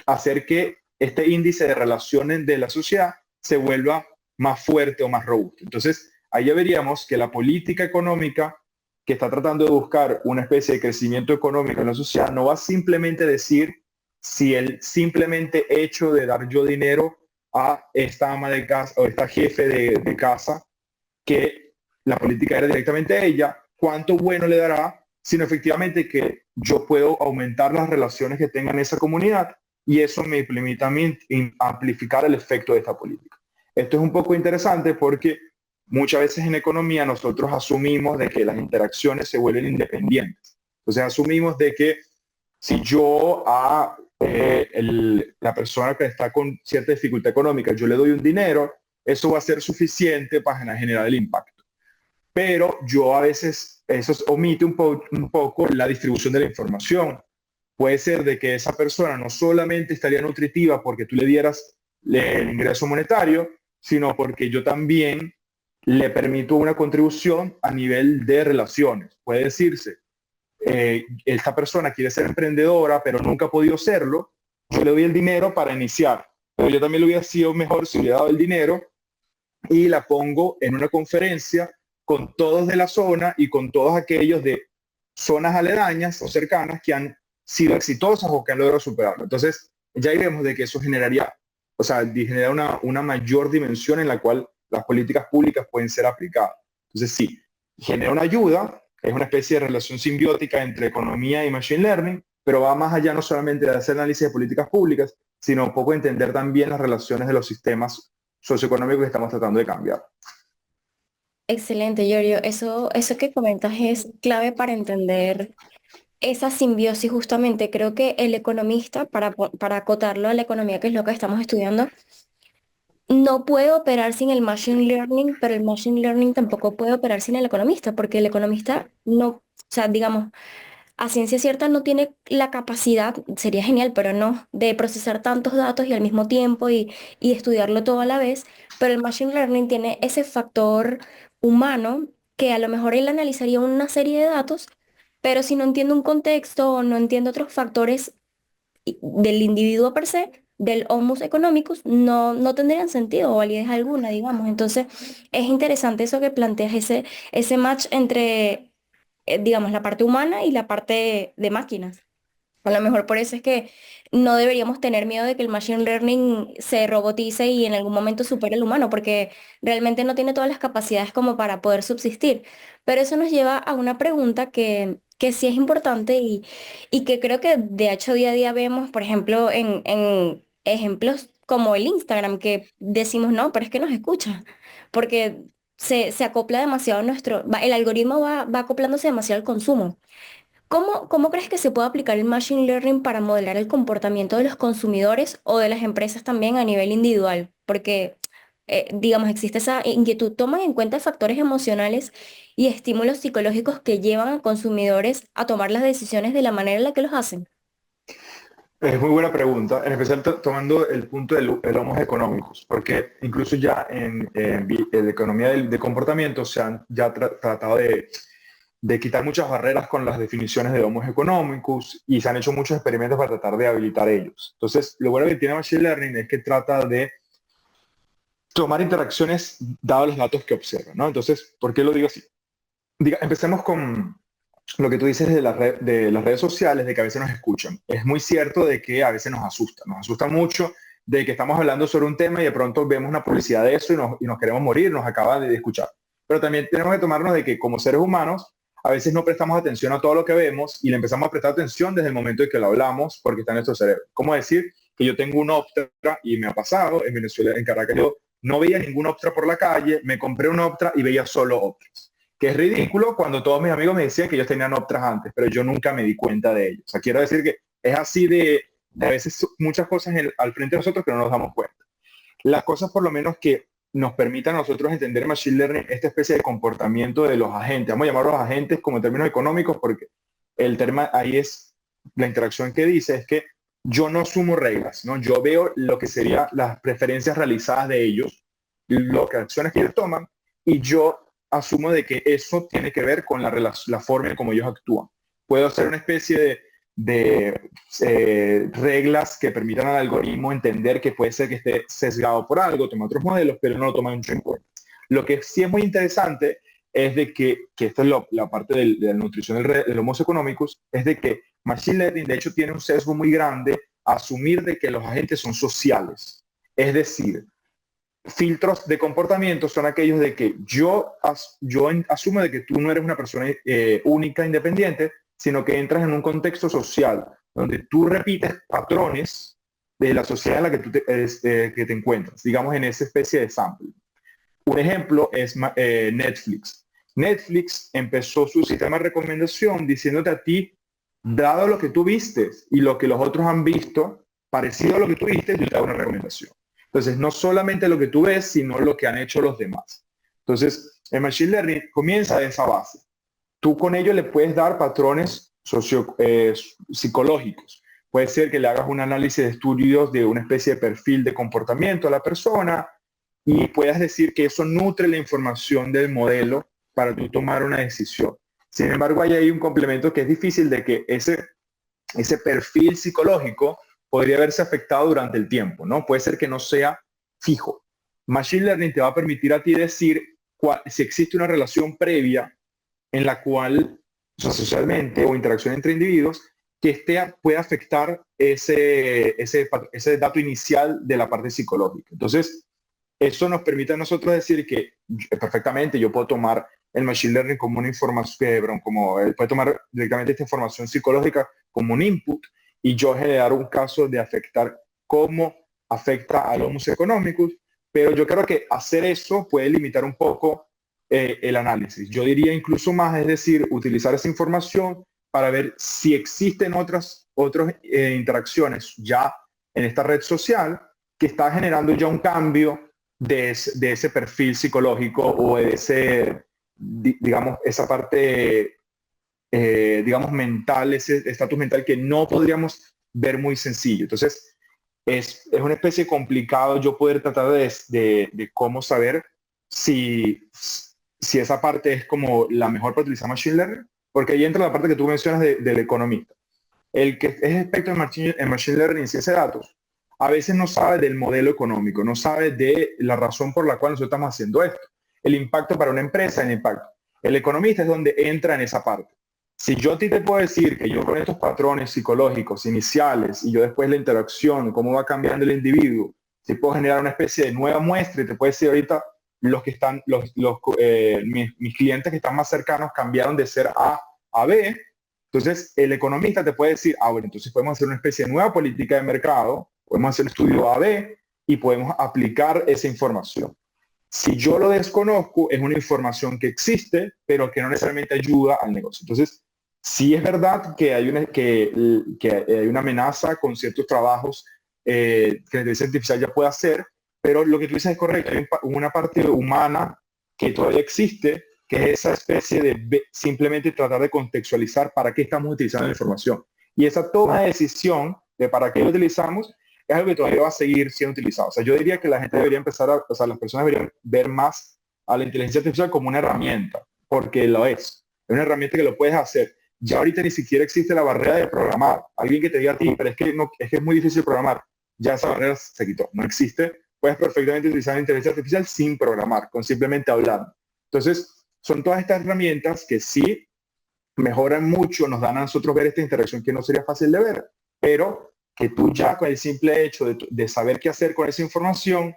hacer que este índice de relaciones de la sociedad se vuelva más fuerte o más robusto. Entonces, ahí ya veríamos que la política económica que está tratando de buscar una especie de crecimiento económico en la sociedad no va a simplemente decir si el simplemente hecho de dar yo dinero a esta ama de casa o esta jefe de casa, que la política era directamente a ella, cuánto bueno le dará, sino efectivamente que yo puedo aumentar las relaciones que tenga en esa comunidad y eso me permite a mí amplificar el efecto de esta política. Esto es un poco interesante porque muchas veces en economía nosotros asumimos de que las interacciones se vuelven independientes. Entonces asumimos de que si yo a la persona que está con cierta dificultad económica, yo le doy un dinero, eso va a ser suficiente para generar el impacto. Pero yo a veces, eso omite un poco la distribución de la información. Puede ser de que esa persona no solamente estaría nutritiva porque tú le dieras el ingreso monetario, sino porque yo también le permito una contribución a nivel de relaciones. Puede decirse, esta persona quiere ser emprendedora, pero nunca ha podido serlo, yo le doy el dinero para iniciar. Pero yo también lo hubiera sido mejor si le hubiera dado el dinero y la pongo en una conferencia con todos de la zona y con todos aquellos de zonas aledañas o cercanas que han sido exitosas o que han logrado superarlo. Entonces, ya vemos de que eso generaría, o sea, genera una mayor dimensión en la cual las políticas públicas pueden ser aplicadas. Entonces, sí, genera una ayuda, es una especie de relación simbiótica entre economía y machine learning, pero va más allá no solamente de hacer análisis de políticas públicas, sino un poco entender también las relaciones de los sistemas socioeconómicos que estamos tratando de cambiar. Excelente, Giorgio. Eso que comentas es clave para entender esa simbiosis justamente. Creo que el economista, para acotarlo a la economía, que es lo que estamos estudiando, no puede operar sin el machine learning, pero el machine learning tampoco puede operar sin el economista, porque el economista no, o sea, digamos, a ciencia cierta no tiene la capacidad, sería genial, pero no, de procesar tantos datos y al mismo tiempo y estudiarlo todo a la vez, pero el machine learning tiene ese factor humano que a lo mejor él analizaría una serie de datos, pero si no entiende un contexto o no entiende otros factores del individuo per se, del homus economicus, no tendrían sentido o validez alguna, digamos. Entonces, es interesante eso que planteas, ese match entre, digamos, la parte humana y la parte de máquinas. A lo mejor por eso es que no deberíamos tener miedo de que el machine learning se robotice y en algún momento supere al humano, porque realmente no tiene todas las capacidades como para poder subsistir. Pero eso nos lleva a una pregunta que sí es importante y que creo que de hecho día a día vemos, por ejemplo, en ejemplos como el Instagram, que decimos, no, pero es que nos escucha, porque se acopla demasiado a el algoritmo va acoplándose demasiado al consumo. ¿Cómo crees que se puede aplicar el machine learning para modelar el comportamiento de los consumidores o de las empresas también a nivel individual? Porque, digamos, existe esa inquietud. ¿Toman en cuenta factores emocionales y estímulos psicológicos que llevan a consumidores a tomar las decisiones de la manera en la que los hacen? Es muy buena pregunta, en especial tomando el punto del Homo económicos, porque incluso ya en economía de comportamiento se han ya tratado de quitar muchas barreras con las definiciones de Homo económicos y se han hecho muchos experimentos para tratar de habilitar ellos. Entonces, lo bueno que tiene Machine Learning es que trata de tomar interacciones dados los datos que observa, ¿no? Entonces, ¿por qué lo digo así? Empecemos con lo que tú dices de las redes sociales, de que a veces nos escuchan. Es muy cierto de que a veces nos asusta mucho de que estamos hablando sobre un tema y de pronto vemos una publicidad de eso y nos queremos morir, nos acaba de escuchar. Pero también tenemos que tomarnos de que como seres humanos, a veces no prestamos atención a todo lo que vemos y le empezamos a prestar atención desde el momento en que lo hablamos porque está en nuestro cerebro. ¿Cómo decir que yo tengo un Optra y me ha pasado en Venezuela, en Caracas, yo no veía ningún Optra por la calle, me compré un Optra y veía solo Optras? Que es ridículo cuando todos mis amigos me decían que ellos tenían Optras antes, pero yo nunca me di cuenta de ello. O sea, quiero decir que es así de a veces muchas cosas al frente de nosotros que no nos damos cuenta. Las cosas por lo menos que nos permitan a nosotros entender Machine Learning, esta especie de comportamiento de los agentes. Vamos a llamarlos agentes como en términos económicos porque el tema ahí es la interacción que dice, es que yo no asumo reglas, ¿no? Yo veo lo que serían las preferencias realizadas de ellos acciones que ellos toman, y yo asumo de que eso tiene que ver con la forma en cómo ellos actúan. Puedo hacer una especie de reglas que permitan al algoritmo entender que puede ser que esté sesgado por algo, toma otros modelos, pero no lo toma mucho en cuenta. Lo que sí es muy interesante es de que esta es la parte de la nutrición del Homo economicus, es de que Machine Learning de hecho tiene un sesgo muy grande a asumir de que los agentes son sociales. Es decir, filtros de comportamiento son aquellos de que yo asumo de que tú no eres una persona única, independiente, sino que entras en un contexto social donde tú repites patrones de la sociedad en la que que te encuentras, digamos en esa especie de sample. Un ejemplo es Netflix. Netflix empezó su sistema de recomendación diciéndote a ti, dado lo que tú vistes y lo que los otros han visto, parecido a lo que tú viste, yo te hago una recomendación. Entonces, no solamente lo que tú ves, sino lo que han hecho los demás. Entonces, el Machine Learning comienza de esa base. Tú con ello le puedes dar patrones psicológicos. Puede ser que le hagas un análisis de estudios de una especie de perfil de comportamiento a la persona y puedas decir que eso nutre la información del modelo para tú tomar una decisión. Sin embargo, hay ahí un complemento que es difícil de que ese perfil psicológico podría verse afectado durante el tiempo, ¿no? Puede ser que no sea fijo. Machine Learning te va a permitir a ti decir si existe una relación previa en la cual, o sea, socialmente o interacción entre individuos, que puede afectar ese dato inicial de la parte psicológica. Entonces, eso nos permite a nosotros decir que perfectamente yo puedo tomar el Machine Learning como una información, puede tomar directamente esta información psicológica como un input y yo generar un caso de afectar cómo afecta a los Homo económicos, pero yo creo que hacer eso puede limitar un poco el análisis. Yo diría incluso más, es decir, utilizar esa información para ver si existen otras interacciones ya en esta red social que está generando ya un cambio de ese perfil psicológico o de digamos, esa parte, digamos, mental, ese estatus mental que no podríamos ver muy sencillo. Entonces, es una especie complicado yo poder tratar de cómo saber si esa parte es como la mejor para utilizar Machine Learning, porque ahí entra la parte que tú mencionas del economista. El que es experto en Machine Learning y ciencia de datos, a veces no sabe del modelo económico, no sabe de la razón por la cual nosotros estamos haciendo esto. El impacto para una empresa, el impacto. El economista es donde entra en esa parte. Si yo a ti te puedo decir que yo con estos patrones psicológicos iniciales y yo después la interacción, cómo va cambiando el individuo, si puedo generar una especie de nueva muestra y te puedo decir ahorita los que están, mis clientes que están más cercanos cambiaron de ser A a B, entonces el economista te puede decir, bueno, entonces podemos hacer una especie de nueva política de mercado, podemos hacer el estudio A-B y podemos aplicar esa información. Si yo lo desconozco, es una información que existe, pero que no necesariamente ayuda al negocio. Entonces, sí es verdad que hay una amenaza con ciertos trabajos que la inteligencia artificial ya puede hacer, pero lo que tú dices es correcto. Hay una parte humana que todavía existe, que es esa especie de simplemente tratar de contextualizar para qué estamos utilizando la información. Y esa toma de decisión de para qué lo utilizamos es algo que todavía va a seguir siendo utilizado. O sea, yo diría que la gente debería las personas deberían ver más a la inteligencia artificial como una herramienta, porque lo es. Es una herramienta que lo puedes hacer. Ya ahorita ni siquiera existe la barrera de programar. Alguien que te diga a ti, pero es que es muy difícil programar. Ya esa barrera se quitó. No existe. Puedes perfectamente utilizar la inteligencia artificial sin programar, con simplemente hablar. Entonces, son todas estas herramientas que sí mejoran mucho, nos dan a nosotros ver esta interacción que no sería fácil de ver, pero que tú ya con el simple hecho de saber qué hacer con esa información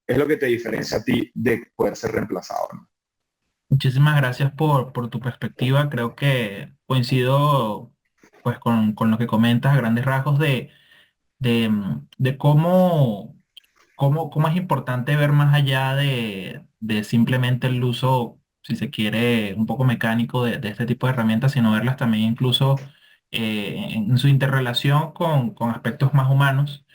es lo que te diferencia a ti de poder ser reemplazado, ¿no? Muchísimas gracias por tu perspectiva. Creo que coincido pues con lo que comentas a grandes rasgos de cómo es importante ver más allá de simplemente el uso, si se quiere, un poco mecánico de este tipo de herramientas, sino verlas también incluso en su interrelación con aspectos más humanos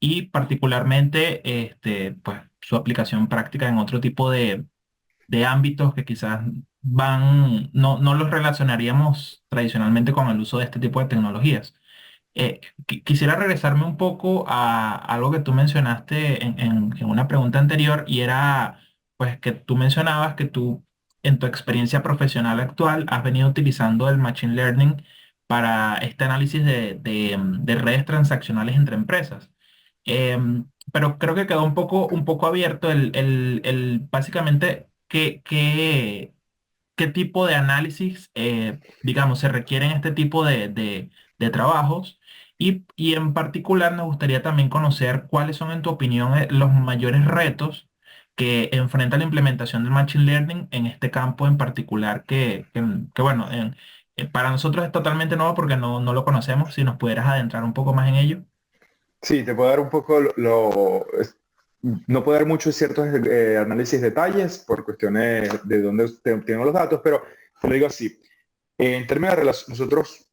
y particularmente pues, su aplicación práctica en otro tipo de ámbitos que quizás no los relacionaríamos tradicionalmente con el uso de este tipo de tecnologías. Quisiera regresarme un poco a algo que tú mencionaste en una pregunta anterior y era, pues, que tú mencionabas que tú, en tu experiencia profesional actual, has venido utilizando el Machine Learning para este análisis de redes transaccionales entre empresas. Pero creo que quedó un poco abierto básicamente qué tipo de análisis, digamos, se requiere en este tipo de trabajos. Y en particular nos gustaría también conocer cuáles son, en tu opinión, los mayores retos que enfrenta la implementación del Machine Learning en este campo en particular, bueno, para nosotros es totalmente nuevo porque no lo conocemos. Si nos pudieras adentrar un poco más en ello. Sí, te puedo dar un poco no puedo dar muchos ciertos análisis detalles por cuestiones de dónde tengo los datos, pero te lo digo así. En términos de relación, nosotros,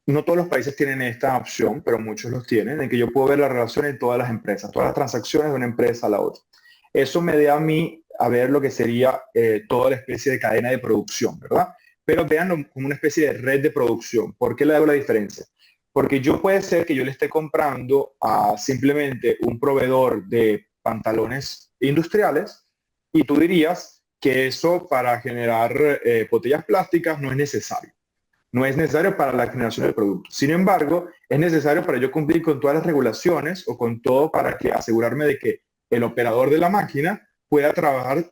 no todos los países tienen esta opción, pero muchos los tienen, en que yo puedo ver la relación en todas las empresas, todas las transacciones de una empresa a la otra. Eso me da a mí a ver lo que sería toda la especie de cadena de producción, ¿verdad? Pero veanlo como una especie de red de producción. ¿Por qué le hago la diferencia? Porque yo puede ser que yo le esté comprando a simplemente un proveedor de pantalones industriales y tú dirías que eso para generar botellas plásticas no es necesario. No es necesario para la generación del producto. Sin embargo, es necesario para yo cumplir con todas las regulaciones o con todo para que asegurarme de que el operador de la máquina pueda trabajar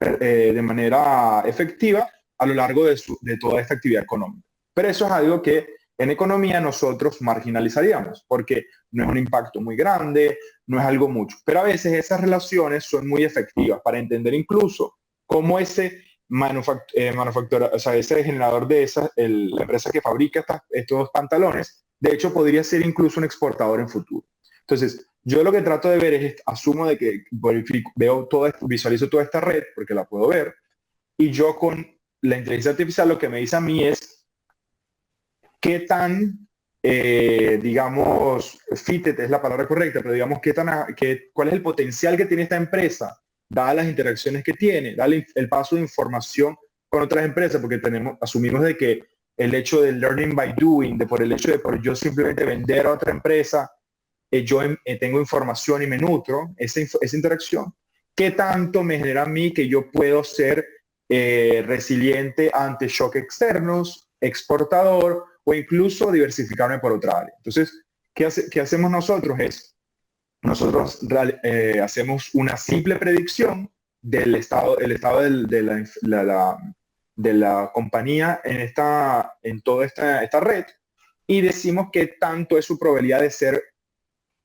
de manera efectiva a lo largo de toda esta actividad económica. Pero eso es algo que en economía nosotros marginalizaríamos, porque no es un impacto muy grande, no es algo mucho. Pero a veces esas relaciones son muy efectivas para entender incluso cómo ese manufactura, o sea, ese generador de la empresa que fabrica estos pantalones, de hecho podría ser incluso un exportador en futuro. Entonces, yo lo que trato de ver es, asumo de que veo todo esto, visualizo toda esta red, porque la puedo ver, y yo con la inteligencia artificial lo que me dice a mí es qué tan, digamos, fitted es la palabra correcta, pero digamos, cuál es el potencial que tiene esta empresa, dadas las interacciones que tiene, dale el paso de información con otras empresas, porque asumimos de que el hecho del learning by doing, por el hecho de por yo simplemente vender a otra empresa, yo tengo información y me nutro, esa interacción, ¿qué tanto me genera a mí que yo puedo ser resiliente ante shock externos, exportador o incluso diversificarme por otra área? Entonces, ¿qué hacemos nosotros? Nosotros hacemos una simple predicción el estado de la compañía en toda esta red y decimos qué tanto es su probabilidad de ser,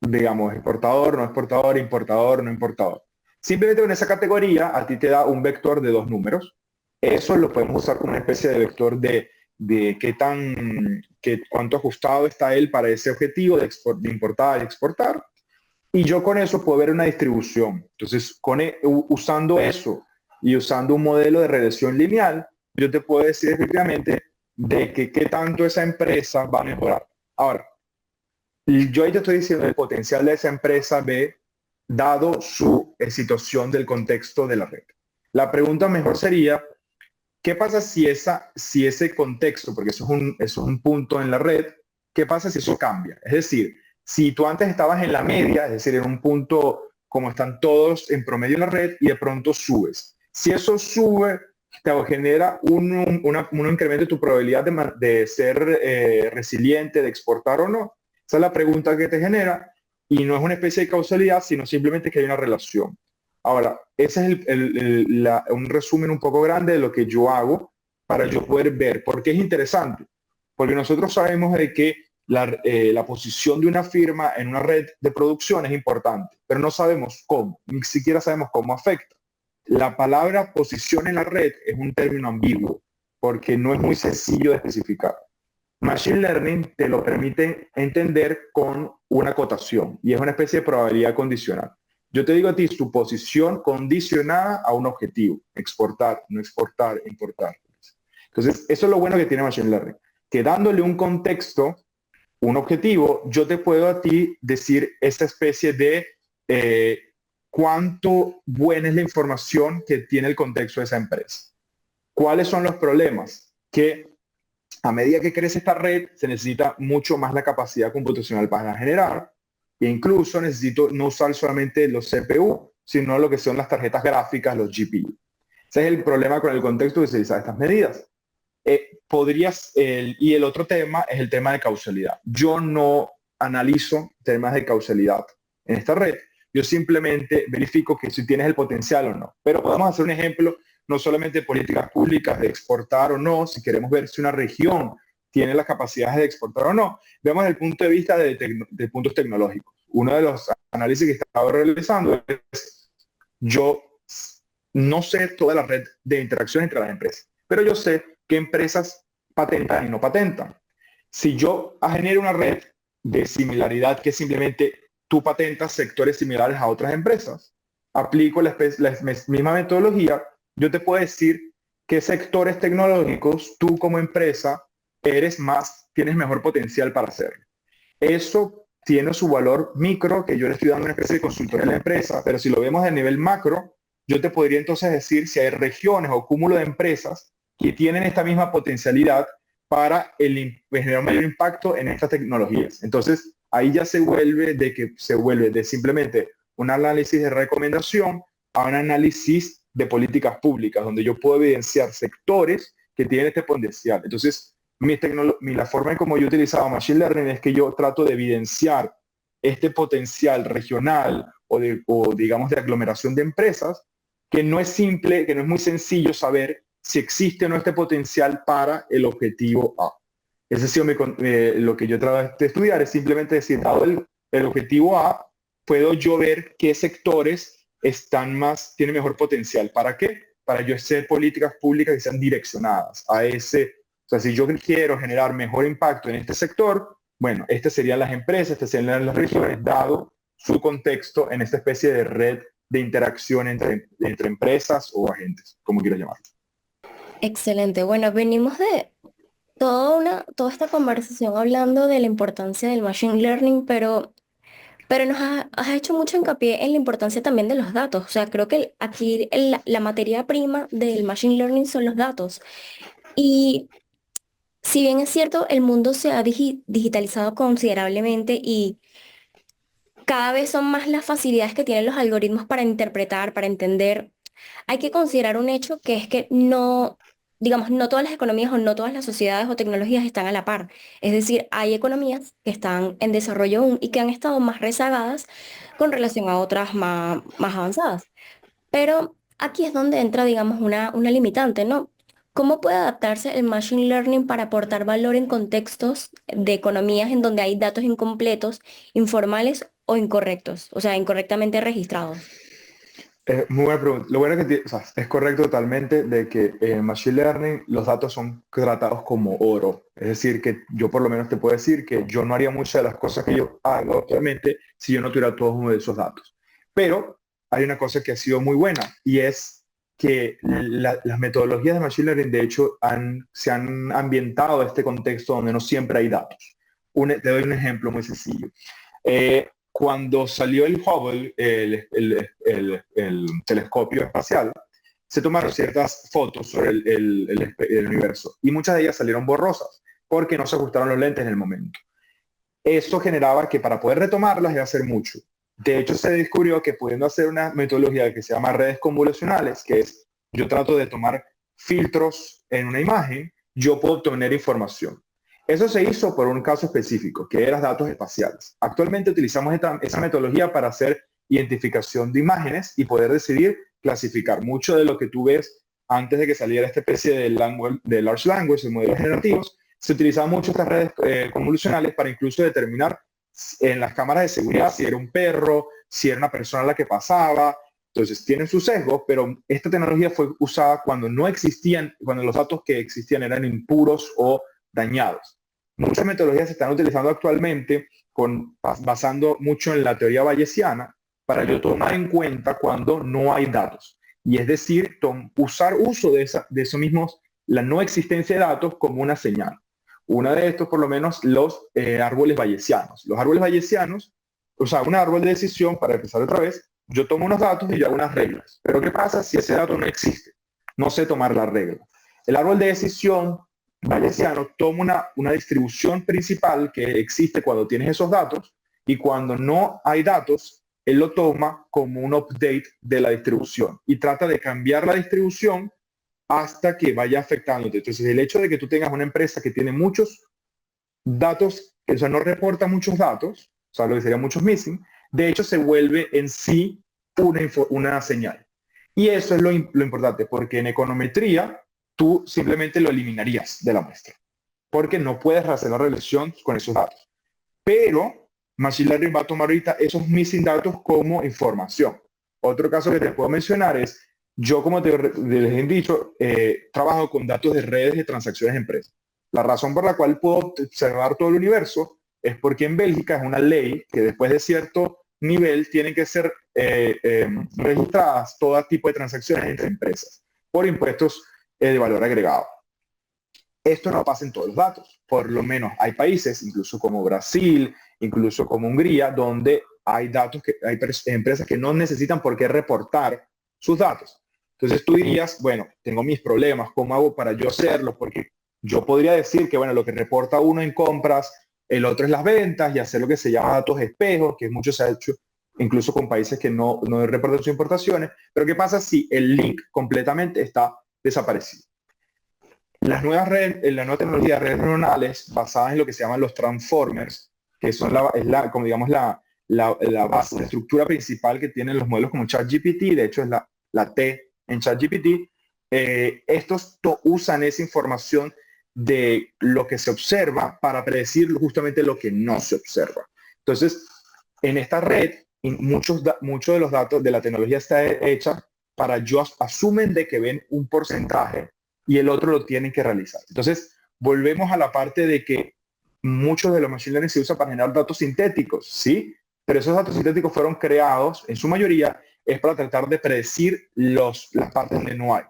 digamos, exportador, no exportador, importador, no importador. Simplemente con esa categoría a ti te da un vector de 2 números. Eso lo podemos usar como una especie de vector de cuánto ajustado está él para ese objetivo de importar y exportar. Y yo con eso puedo ver una distribución. Entonces, usando eso y usando un modelo de regresión lineal, yo te puedo decir efectivamente de que qué tanto esa empresa va a mejorar. Ahora, yo ahí te estoy diciendo el potencial de esa empresa B, dado su situación del contexto de la red. La pregunta mejor sería, ¿qué pasa si ese contexto, porque eso es un punto en la red, qué pasa si eso cambia? Es decir, si tú antes estabas en la media, es decir, en un punto como están todos en promedio en la red y de pronto subes. Si eso sube, te genera un incremento de tu probabilidad de ser resiliente, de exportar o no. Esa es la pregunta que te genera y no es una especie de causalidad, sino simplemente que hay una relación. Ahora, ese es un resumen un poco grande de lo que yo hago para yo poder ver. ¿Por qué es interesante? Porque nosotros sabemos de que la posición de una firma en una red de producción es importante, pero no sabemos cómo, ni siquiera sabemos cómo afecta. La palabra posición en la red es un término ambiguo, porque no es muy sencillo de especificar. Machine Learning te lo permite entender con una cotación y es una especie de probabilidad condicional. Yo te digo a ti su posición condicionada a un objetivo, exportar, no exportar, importar. Entonces, eso es lo bueno que tiene Machine Learning, que dándole un contexto, un objetivo, yo te puedo a ti decir esta especie de cuánto buena es la información que tiene el contexto de esa empresa. ¿Cuáles son los problemas? Que A medida que crece esta red, se necesita mucho más la capacidad computacional para generar, e incluso necesito no usar solamente los CPU, sino lo que son las tarjetas gráficas, los GPU. Ese es el problema con el contexto de utilizar estas medidas. Y el otro tema es el tema de causalidad. Yo no analizo temas de causalidad en esta red. Yo simplemente verifico que si tienes el potencial o no. Pero podemos hacer un ejemplo, no solamente de políticas públicas de exportar o no, si queremos ver si una región tiene las capacidades de exportar o no, vemos desde el punto de vista de puntos tecnológicos. Uno de los análisis que estaba realizando es, yo no sé toda la red de interacción entre las empresas, pero yo sé qué empresas patentan y no patentan. Si yo genero una red de similaridad que simplemente tú patentas sectores similares a otras empresas, aplico la misma metodología, yo te puedo decir qué sectores tecnológicos tú como empresa tienes mejor potencial para hacerlo. Eso tiene su valor micro, que yo le estoy dando una especie de consultoría a la empresa, pero si lo vemos a nivel macro, yo te podría entonces decir si hay regiones o cúmulo de empresas que tienen esta misma potencialidad para generar un mayor impacto en estas tecnologías. Entonces, ahí ya se vuelve de simplemente un análisis de recomendación a un análisis de políticas públicas, donde yo puedo evidenciar sectores que tienen este potencial. Entonces, la forma en cómo yo he utilizado Machine Learning es que yo trato de evidenciar este potencial regional o digamos de aglomeración de empresas, que no es simple, que no es muy sencillo saber si existe o no este potencial para el objetivo A. Ese ha sido lo que yo trato de estudiar, es simplemente decir, dado el objetivo A, puedo yo ver qué sectores tienen mejor potencial. ¿Para qué? Para yo hacer políticas públicas que sean direccionadas a ese. O sea, si yo quiero generar mejor impacto en este sector, bueno, estas serían las empresas, estas serían las regiones, dado su contexto en esta especie de red de interacción entre empresas o agentes, como quieras llamarlo. Excelente. Bueno, venimos de toda esta conversación hablando de la importancia del machine learning, pero has hecho mucho hincapié en la importancia también de los datos. O sea, creo que aquí la materia prima del machine learning son los datos. Y si bien es cierto, el mundo se ha digitalizado considerablemente y cada vez son más las facilidades que tienen los algoritmos para interpretar, para entender. Hay que considerar un hecho que es que no, digamos, no todas las economías o no todas las sociedades o tecnologías están a la par. Es decir, hay economías que están en desarrollo aún y que han estado más rezagadas con relación a otras más avanzadas. Pero aquí es donde entra, digamos, una limitante, ¿no? ¿Cómo puede adaptarse el machine learning para aportar valor en contextos de economías en donde hay datos incompletos, informales o incorrectos, o sea, incorrectamente registrados? Muy buena pregunta. Lo bueno es que o sea, es correcto totalmente de que en Machine Learning los datos son tratados como oro. Es decir, que yo por lo menos te puedo decir que yo no haría muchas de las cosas que yo hago actualmente si yo no tuviera todos uno de esos datos. Pero hay una cosa que ha sido muy buena y es que las metodologías de Machine Learning de hecho se han ambientado a este contexto donde no siempre hay datos. Te doy un ejemplo muy sencillo. Cuando salió el Hubble, el telescopio espacial, se tomaron ciertas fotos sobre el universo y muchas de ellas salieron borrosas porque no se ajustaron los lentes en el momento. Eso generaba que para poder retomarlas iba a ser mucho. De hecho, se descubrió que pudiendo hacer una metodología que se llama redes convolucionales, que es yo trato de tomar filtros en una imagen, yo puedo obtener información. Eso se hizo por un caso específico, que eran datos espaciales. Actualmente utilizamos esa metodología para hacer identificación de imágenes y poder decidir clasificar. Mucho de lo que tú ves antes de que saliera esta especie de large language, de modelos generativos, se utilizaban mucho estas redes convolucionales para incluso determinar en las cámaras de seguridad si era un perro, si era una persona la que pasaba. Entonces tienen sus sesgos, pero esta tecnología fue usada cuando no existían, cuando los datos que existían eran impuros o dañados. Muchas metodologías se están utilizando actualmente basando mucho en la teoría bayesiana para yo tomar en cuenta cuando no hay datos. Y es decir, usar uso de eso mismos, la no existencia de datos como una señal. Una de estos, por lo menos, los árboles bayesianos. Los árboles bayesianos, o sea, un árbol de decisión, para empezar otra vez, yo tomo unos datos y yo hago unas reglas. Pero ¿qué pasa si ese dato no existe? No sé tomar la regla. El árbol de decisión bayesiano toma una distribución principal que existe cuando tienes esos datos y cuando no hay datos, él lo toma como un update de la distribución y trata de cambiar la distribución hasta que vaya afectándote. Entonces, el hecho de que tú tengas una empresa que tiene muchos datos, o sea, no reporta muchos datos, o sea, lo que sería muchos missing, de hecho se vuelve en sí una señal. Y eso es lo importante, porque en econometría tú simplemente lo eliminarías de la muestra, porque no puedes hacer la relación con esos datos. Pero Machine Learning va a tomar ahorita esos missing datos como información. Otro caso que te puedo mencionar es, yo como les he dicho, trabajo con datos de redes de transacciones de empresas. La razón por la cual puedo observar todo el universo es porque en Bélgica es una ley que después de cierto nivel tienen que ser registradas todo tipo de transacciones entre empresas por impuestos de valor agregado. Esto no pasa en todos los datos. Por lo menos hay países, incluso como Brasil, incluso como Hungría, donde hay datos que hay empresas que no necesitan por qué reportar sus datos. Entonces tú dirías, bueno, tengo mis problemas, ¿cómo hago para yo hacerlo? Porque yo podría decir que, bueno, lo que reporta uno en compras, el otro es las ventas y hacer lo que se llama datos espejos, que mucho se ha hecho incluso con países que no reportan sus importaciones. Pero ¿qué pasa si el link completamente está desaparecido? La nueva tecnología de redes neuronales basadas en lo que se llaman los transformers, que son como digamos la base, la estructura principal que tienen los modelos como ChatGPT, de hecho es la T en ChatGPT, estos usan esa información de lo que se observa para predecir justamente lo que no se observa. Entonces, en esta red, muchos de los datos de la tecnología está hecha para ellos asumen de que ven un porcentaje y el otro lo tienen que realizar. Entonces, volvemos a la parte de que muchos de los machine learning se usa para generar datos sintéticos, ¿sí? Pero esos datos sintéticos fueron creados, en su mayoría, es para tratar de predecir las partes donde no hay.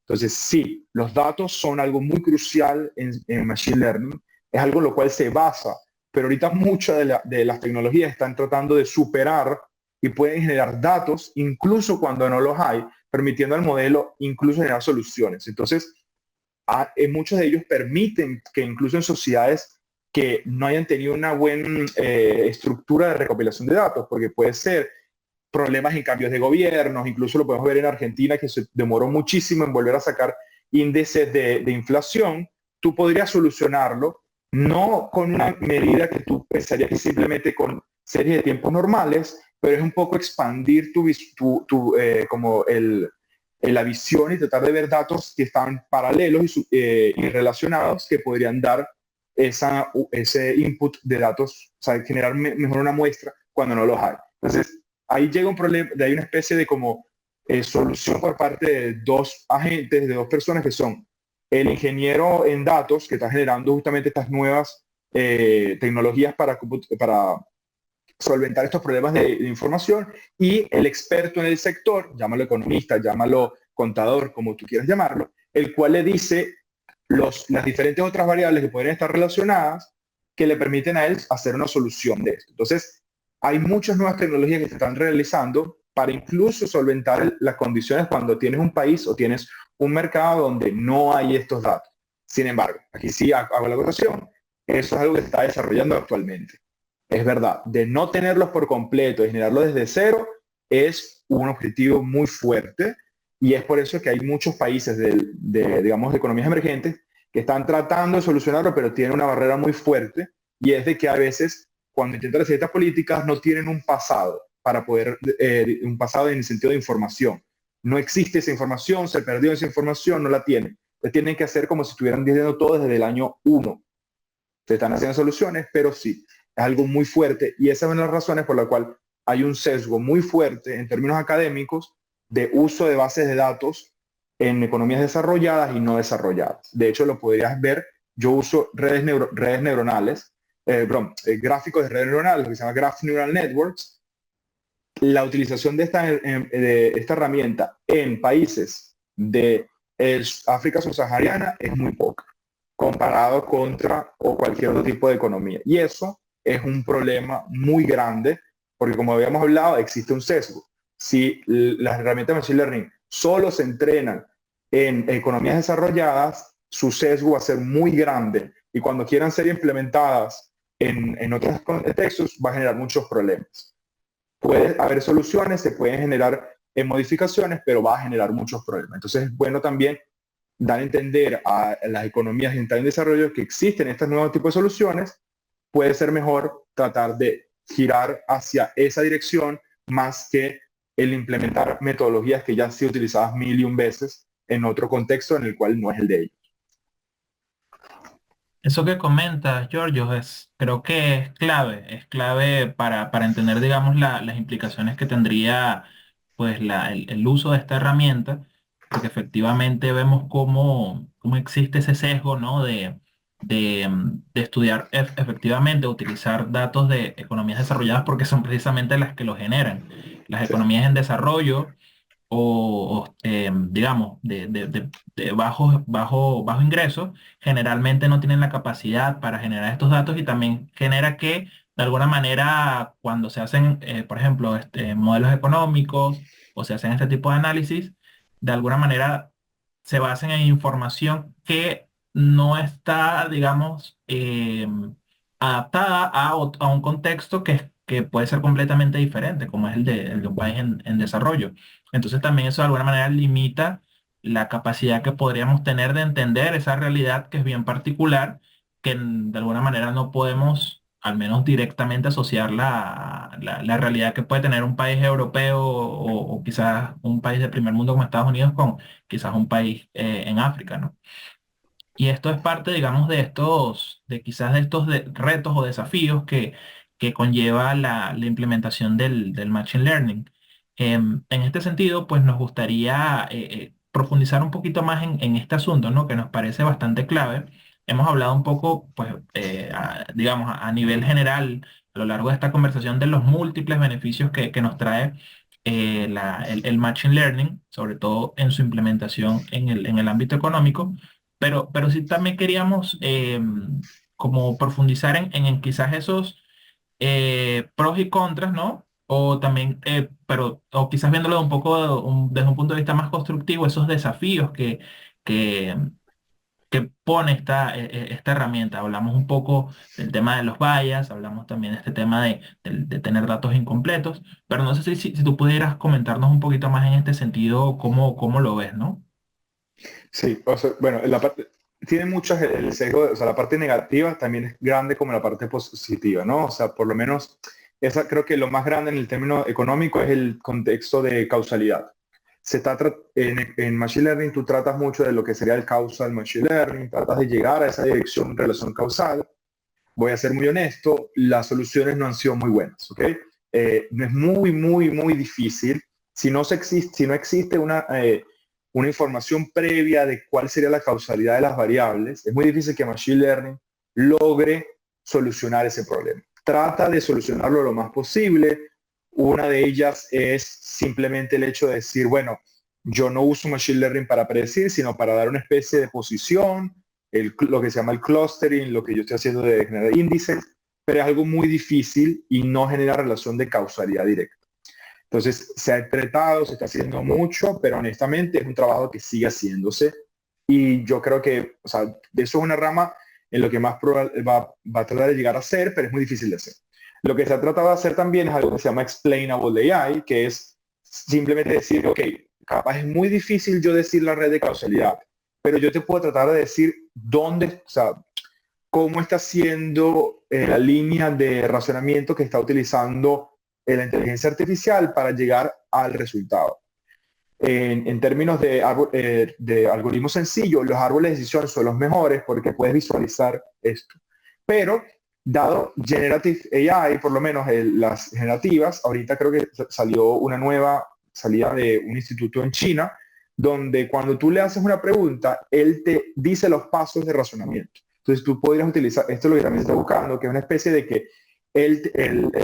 Entonces, sí, los datos son algo muy crucial en machine learning, es algo en lo cual se basa, pero ahorita muchas de las tecnologías están tratando de superar y pueden generar datos incluso cuando no los hay, permitiendo al modelo incluso generar soluciones. Entonces, muchos de ellos permiten que incluso en sociedades que no hayan tenido una buena estructura de recopilación de datos, porque puede ser problemas en cambios de gobiernos, incluso lo podemos ver en Argentina, que se demoró muchísimo en volver a sacar índices de inflación, tú podrías solucionarlo, no con una medida que tú pensarías que simplemente con series de tiempos normales, pero es un poco expandir la visión y tratar de ver datos que están paralelos y relacionados que podrían dar ese input de datos, o sea, generar mejor una muestra cuando no los hay. Entonces, ahí llega un problema, hay una especie de como solución por parte de dos agentes, de dos personas que son el ingeniero en datos que está generando justamente estas nuevas tecnologías para solventar estos problemas de información y el experto en el sector, llámalo economista, llámalo contador, como tú quieras llamarlo, el cual le dice las diferentes otras variables que podrían estar relacionadas que le permiten a él hacer una solución de esto. Entonces, hay muchas nuevas tecnologías que se están realizando para incluso solventar las condiciones cuando tienes un país o tienes un mercado donde no hay estos datos. Sin embargo, aquí sí hago la acotación, eso es algo que se está desarrollando actualmente. Es verdad, de no tenerlos por completo y generarlo desde cero es un objetivo muy fuerte y es por eso que hay muchos países digamos, de economías emergentes que están tratando de solucionarlo, pero tienen una barrera muy fuerte y es de que a veces cuando intentan hacer estas políticas no tienen un pasado para poder, un pasado en el sentido de información. No existe esa información, se perdió esa información, no la tienen. Entonces tienen que hacer como si estuvieran diciendo todo desde el año 1. Se están haciendo soluciones, pero sí, es algo muy fuerte y esa es una de las razones por la cual hay un sesgo muy fuerte en términos académicos de uso de bases de datos en economías desarrolladas y no desarrolladas. De hecho, lo podrías ver, yo uso redes neuronales, gráficos de redes neuronales, que se llama Graph Neural Networks. La utilización de esta herramienta en países de África subsahariana es muy poca, comparado contra o cualquier otro tipo de economía. Y eso es un problema muy grande, porque como habíamos hablado, existe un sesgo. Si las herramientas de Machine Learning solo se entrenan en economías desarrolladas, su sesgo va a ser muy grande y cuando quieran ser implementadas en otros contextos va a generar muchos problemas. Puede haber soluciones, se pueden generar modificaciones, pero va a generar muchos problemas. Entonces es bueno también dar a entender a las economías en desarrollo que existen estos nuevos tipos de soluciones. Puede ser mejor tratar de girar hacia esa dirección más que el implementar metodologías que ya han sido utilizadas mil y un veces en otro contexto en el cual no es el de ellos. Eso que comentas, Giorgio, creo que es clave para entender, digamos, las implicaciones que tendría pues, el uso de esta herramienta, porque efectivamente vemos cómo existe ese sesgo, ¿no? De estudiar efectivamente, utilizar datos de economías desarrolladas porque son precisamente las que lo generan. Las Sí, economías en desarrollo digamos, de bajo ingreso, generalmente no tienen la capacidad para generar estos datos y también genera que, de alguna manera, cuando se hacen, por ejemplo, modelos económicos o se hacen este tipo de análisis, de alguna manera se basen en información que no está, digamos, adaptada a un contexto que puede ser completamente diferente, como es el de un país en desarrollo. Entonces también eso de alguna manera limita la capacidad que podríamos tener de entender esa realidad que es bien particular, que de alguna manera no podemos, al menos directamente, asociarla a la realidad que puede tener un país europeo o quizás un país de primer mundo como Estados Unidos con quizás un país en África, ¿no? Y esto es parte, digamos, de quizás de estos retos o desafíos que conlleva la implementación del Machine Learning. En este sentido, pues nos gustaría profundizar un poquito más en este asunto, ¿no? Que nos parece bastante clave. Hemos hablado un poco, pues, digamos, a nivel general, a lo largo de esta conversación, de los múltiples beneficios que nos trae el Machine Learning, sobre todo en su implementación en el ámbito económico. Pero sí también queríamos como profundizar en quizás esos pros y contras, ¿no? O también, o quizás viéndolo un poco desde un punto de vista más constructivo, esos desafíos que, que pone esta herramienta. Hablamos un poco del tema de los bias, hablamos también de este tema de tener datos incompletos, pero no sé si tú pudieras comentarnos un poquito más en este sentido, cómo lo ves, ¿no? sí, o sea, bueno, la parte, tiene muchas, el sesgo, o sea, la parte negativa también es grande como la parte positiva, ¿no? O sea, por lo menos, esa creo que lo más grande en el término económico es el contexto de causalidad. En Machine Learning tú tratas mucho de lo que sería el causal Machine Learning, tratas de llegar a esa dirección, relación causal. Voy a ser muy honesto, las soluciones no han sido muy buenas, ¿ok? No es muy difícil. Si no existe una información previa de cuál sería la causalidad de las variables, es muy difícil que Machine Learning logre solucionar ese problema. Trata de solucionarlo lo más posible. Una de ellas es simplemente el hecho de decir, bueno, yo no uso Machine Learning para predecir, sino para dar una especie de posición, lo que se llama el clustering, lo que yo estoy haciendo de generar índices, pero es algo muy difícil y no genera relación de causalidad directa. Entonces, se ha tratado, se está haciendo mucho, pero honestamente es un trabajo que sigue haciéndose y yo creo que, o sea, eso es una rama en lo que más va a tratar de llegar a ser, pero es muy difícil de hacer. Lo que se ha tratado de hacer también es algo que se llama Explainable AI, que es simplemente decir, ok, capaz es muy difícil yo decir la red de causalidad, pero yo te puedo tratar de decir dónde, o sea, cómo está siendo la línea de razonamiento que está utilizando la inteligencia artificial para llegar al resultado. En términos de algoritmos sencillos, los árboles de decisión son los mejores porque puedes visualizar esto. Pero dado Generative AI, por lo menos las generativas, ahorita creo que salió una nueva salida de un instituto en China, donde cuando tú le haces una pregunta, él te dice los pasos de razonamiento. Entonces tú podrías utilizar, esto es lo que también está buscando, que es una especie de que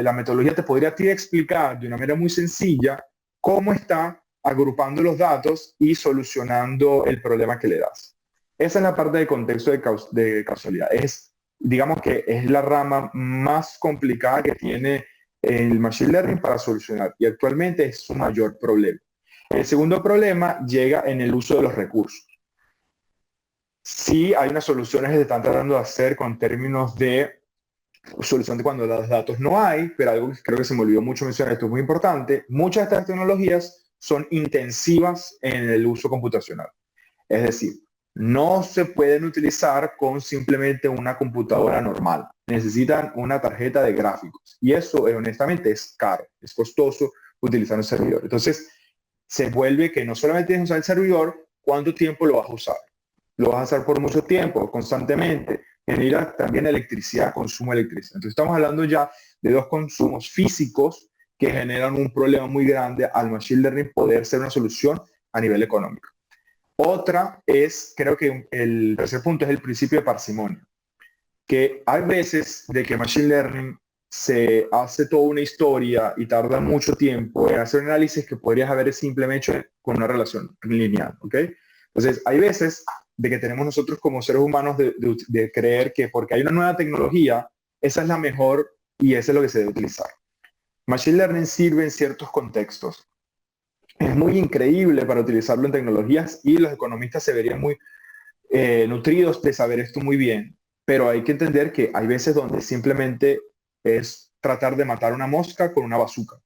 la metodología te podría a ti explicar de una manera muy sencilla cómo está agrupando los datos y solucionando el problema que le das. Esa es la parte de contexto de causalidad. Digamos que es la rama más complicada que tiene el Machine Learning para solucionar y actualmente es su mayor problema. El segundo problema llega en el uso de los recursos. Sí, hay unas soluciones que se están tratando de hacer con términos de solución de cuando los datos no hay, pero algo que creo que se me olvidó mucho mencionar, esto es muy importante, muchas de estas tecnologías son intensivas en el uso computacional. Es decir, no se pueden utilizar con simplemente una computadora normal. Necesitan una tarjeta de gráficos. Y eso, honestamente, es caro, es costoso utilizar un servidor. Entonces, se vuelve que no solamente tienes que usar el servidor, ¿cuánto tiempo lo vas a usar? Lo vas a usar por mucho tiempo, constantemente. Genera también electricidad, consumo de electricidad. Entonces, estamos hablando ya de dos consumos físicos que generan un problema muy grande al machine learning poder ser una solución a nivel económico. Otra es, creo que el tercer punto es el principio de parsimonia, que hay veces de que Machine Learning se hace toda una historia y tarda mucho tiempo en hacer un análisis que podrías haber simplemente hecho con una relación lineal, ¿ok? Entonces, hay veces de que tenemos nosotros como seres humanos de creer que porque hay una nueva tecnología, esa es la mejor y eso es lo que se debe utilizar. Machine Learning sirve en ciertos contextos. Es muy increíble para utilizarlo en tecnologías y los economistas se verían muy nutridos de saber esto muy bien, pero hay que entender que hay veces donde simplemente es tratar de matar una mosca con una bazooka.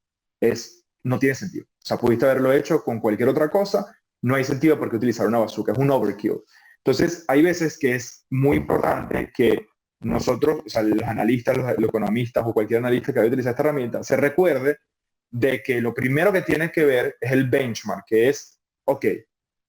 No tiene sentido. O sea, pudiste haberlo hecho con cualquier otra cosa, no hay sentido por qué utilizar una bazooka, es un overkill. Entonces, hay veces que es muy importante que nosotros, o sea, los analistas, los economistas o cualquier analista que vaya a utilizar esta herramienta, se recuerde de que lo primero que tiene que ver es el benchmark, que es, ok,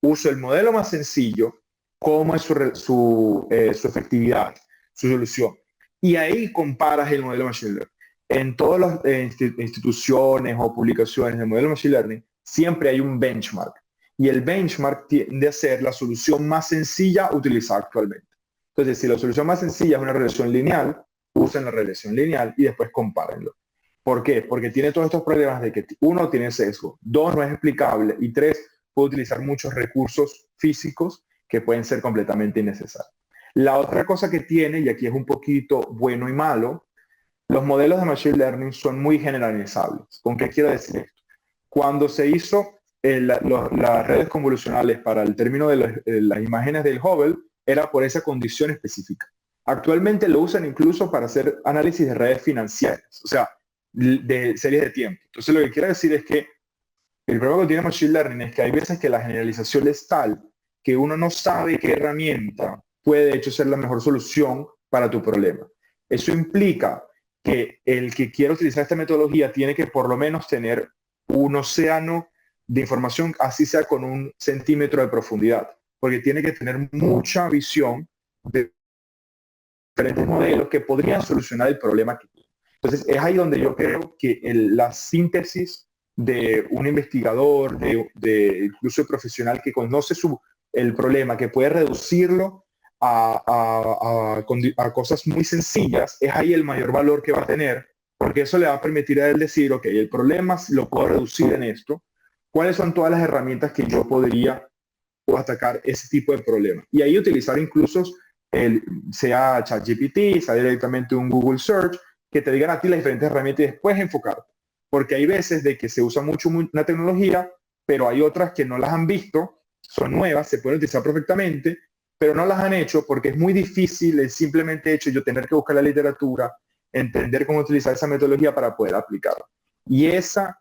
uso el modelo más sencillo, cómo es su efectividad, su solución. Y ahí comparas el modelo Machine Learning. En todas las instituciones o publicaciones del modelo Machine Learning, siempre hay un benchmark. Y el benchmark tiende a ser la solución más sencilla utilizada actualmente. Entonces, si la solución más sencilla es una relación lineal, usen la relación lineal y después compárenlo. ¿Por qué? Porque tiene todos estos problemas de que uno tiene sesgo, dos no es explicable y tres puede utilizar muchos recursos físicos que pueden ser completamente innecesarios. La otra cosa que tiene, y aquí es un poquito bueno y malo, los modelos de Machine Learning son muy generalizables. ¿Con qué quiero decir esto? Cuando se hizo las redes convolucionales para el término de las imágenes del Hubble, era por esa condición específica. Actualmente lo usan incluso para hacer análisis de redes financieras, o sea, de series de tiempo. Entonces lo que quiero decir es que el problema que tiene Machine Learning es que hay veces que la generalización es tal que uno no sabe qué herramienta puede de hecho ser la mejor solución para tu problema. Eso implica que el que quiera utilizar esta metodología tiene que por lo menos tener un océano de información, así sea con 1 centímetro de profundidad, porque tiene que tener mucha visión de diferentes modelos que podrían solucionar el problema que tiene. Entonces, es ahí donde yo creo que la síntesis de un investigador, incluso el profesional que conoce el problema, que puede reducirlo a cosas muy sencillas, es ahí el mayor valor que va a tener, porque eso le va a permitir a él decir, ok, el problema lo puedo reducir en esto, ¿cuáles son todas las herramientas que yo podría atacar ese tipo de problema? Y ahí utilizar incluso sea ChatGPT, sea directamente un Google Search, que te digan a ti las diferentes herramientas y después enfocarte. Porque hay veces de que se usa mucho una tecnología, pero hay otras que no las han visto, son nuevas, se pueden utilizar perfectamente, pero no las han hecho porque es muy difícil el simplemente hecho de yo tener que buscar la literatura, entender cómo utilizar esa metodología para poder aplicarla. Y esa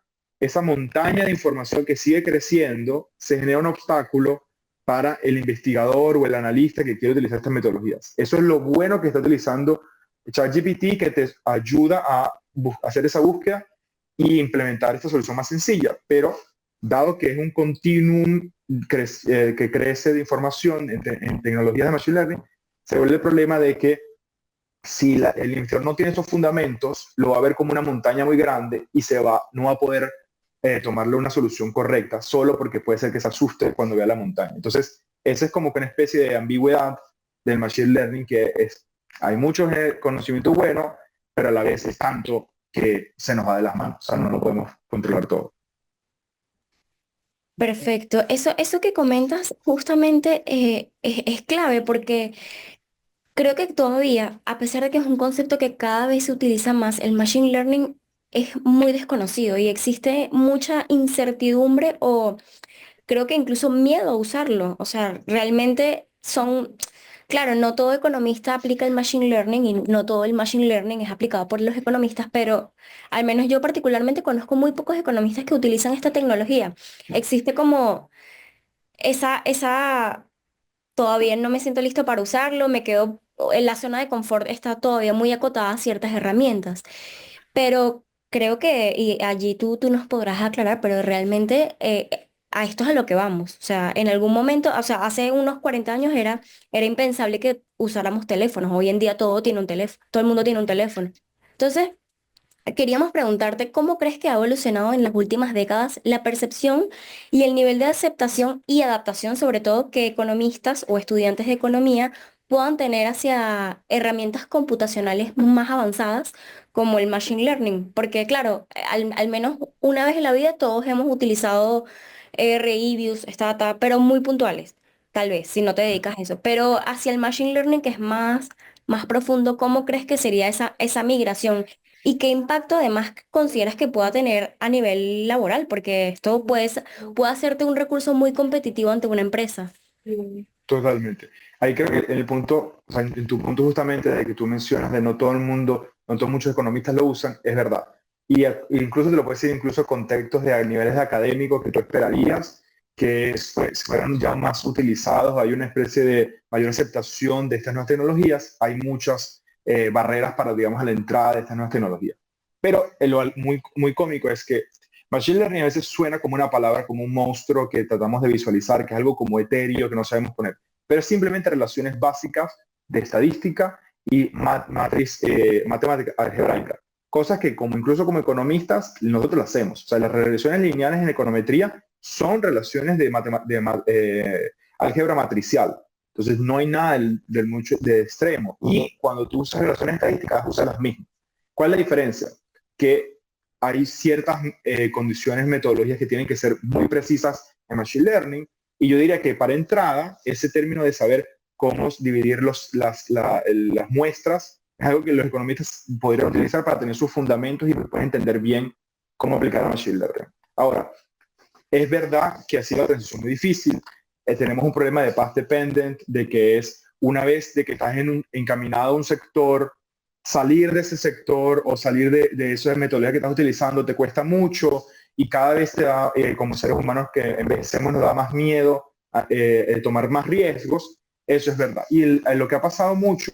montaña de información que sigue creciendo, se genera un obstáculo para el investigador o el analista que quiere utilizar estas metodologías. Eso es lo bueno que está utilizando ChatGPT, que te ayuda a hacer esa búsqueda y implementar esta solución más sencilla. Pero dado que es un continuum que crece de información en tecnologías de Machine Learning, se vuelve el problema de que si el investigador no tiene esos fundamentos, lo va a ver como una montaña muy grande y no va a poder tomarle una solución correcta, solo porque puede ser que se asuste cuando vea la montaña. Entonces, esa es como que una especie de ambigüedad del Machine Learning hay mucho conocimiento bueno, pero a la vez es tanto que se nos va de las manos, o sea, no lo podemos controlar todo. Perfecto. Eso que comentas justamente es clave porque creo que todavía, a pesar de que es un concepto que cada vez se utiliza más, el machine learning es muy desconocido y existe mucha incertidumbre o creo que incluso miedo a usarlo. O sea, realmente son Claro, no todo economista aplica el machine learning y no todo el machine learning es aplicado por los economistas, pero al menos yo particularmente conozco muy pocos economistas que utilizan esta tecnología. Existe como esa, todavía no me siento listo para usarlo, me quedo en la zona de confort, está todavía muy acotada a ciertas herramientas. Pero creo que, y allí tú nos podrás aclarar, pero realmente a esto es a lo que vamos. O sea, en algún momento, o sea, hace unos 40 años era impensable que usáramos teléfonos. Hoy en día todo tiene un teléfono, todo el mundo tiene un teléfono. Entonces, queríamos preguntarte cómo crees que ha evolucionado en las últimas décadas la percepción y el nivel de aceptación y adaptación, sobre todo, que economistas o estudiantes de economía puedan tener hacia herramientas computacionales más avanzadas como el machine learning. Porque claro, al menos una vez en la vida todos hemos utilizado reviews, Stata, pero muy puntuales, tal vez, si no te dedicas a eso. Pero hacia el machine learning, que es más profundo, ¿cómo crees que sería esa migración? ¿Y qué impacto además consideras que pueda tener a nivel laboral? Porque esto puede hacerte un recurso muy competitivo ante una empresa. Totalmente. Ahí creo que en el punto, o sea, en tu punto justamente de que tú mencionas de no todo el mundo, no todos muchos economistas lo usan, es verdad. Incluso te lo puedes decir incluso contextos de niveles de académicos que tú esperarías que pues, fueran ya más utilizados, hay una especie de mayor aceptación de estas nuevas tecnologías, hay muchas barreras para, digamos, a la entrada de estas nuevas tecnologías. Pero lo muy, muy cómico es que Machine Learning a veces suena como una palabra, como un monstruo que tratamos de visualizar, que es algo como etéreo, que no sabemos poner, pero es simplemente relaciones básicas de estadística y matriz, matemática algebraica. Cosas que como incluso como economistas nosotros las hacemos. O sea, las regresiones lineales en econometría son relaciones de álgebra matricial. Entonces no hay nada mucho de extremo. Y cuando tú usas relaciones estadísticas, usas las mismas. ¿Cuál es la diferencia? Que hay ciertas condiciones, metodologías que tienen que ser muy precisas en Machine Learning. Y yo diría que para entrada, ese término de saber cómo dividir las muestras es algo que los economistas podrían utilizar para tener sus fundamentos y después entender bien cómo aplicar a Machine Learning. Ahora, es verdad que ha sido la transición muy difícil. Tenemos un problema de path dependent, de que es una vez de que estás encaminado a un sector, salir de ese sector o salir de esa metodología que estás utilizando te cuesta mucho y cada vez te da, como seres humanos que envejecemos, nos da más miedo tomar más riesgos. Eso es verdad. Y lo que ha pasado mucho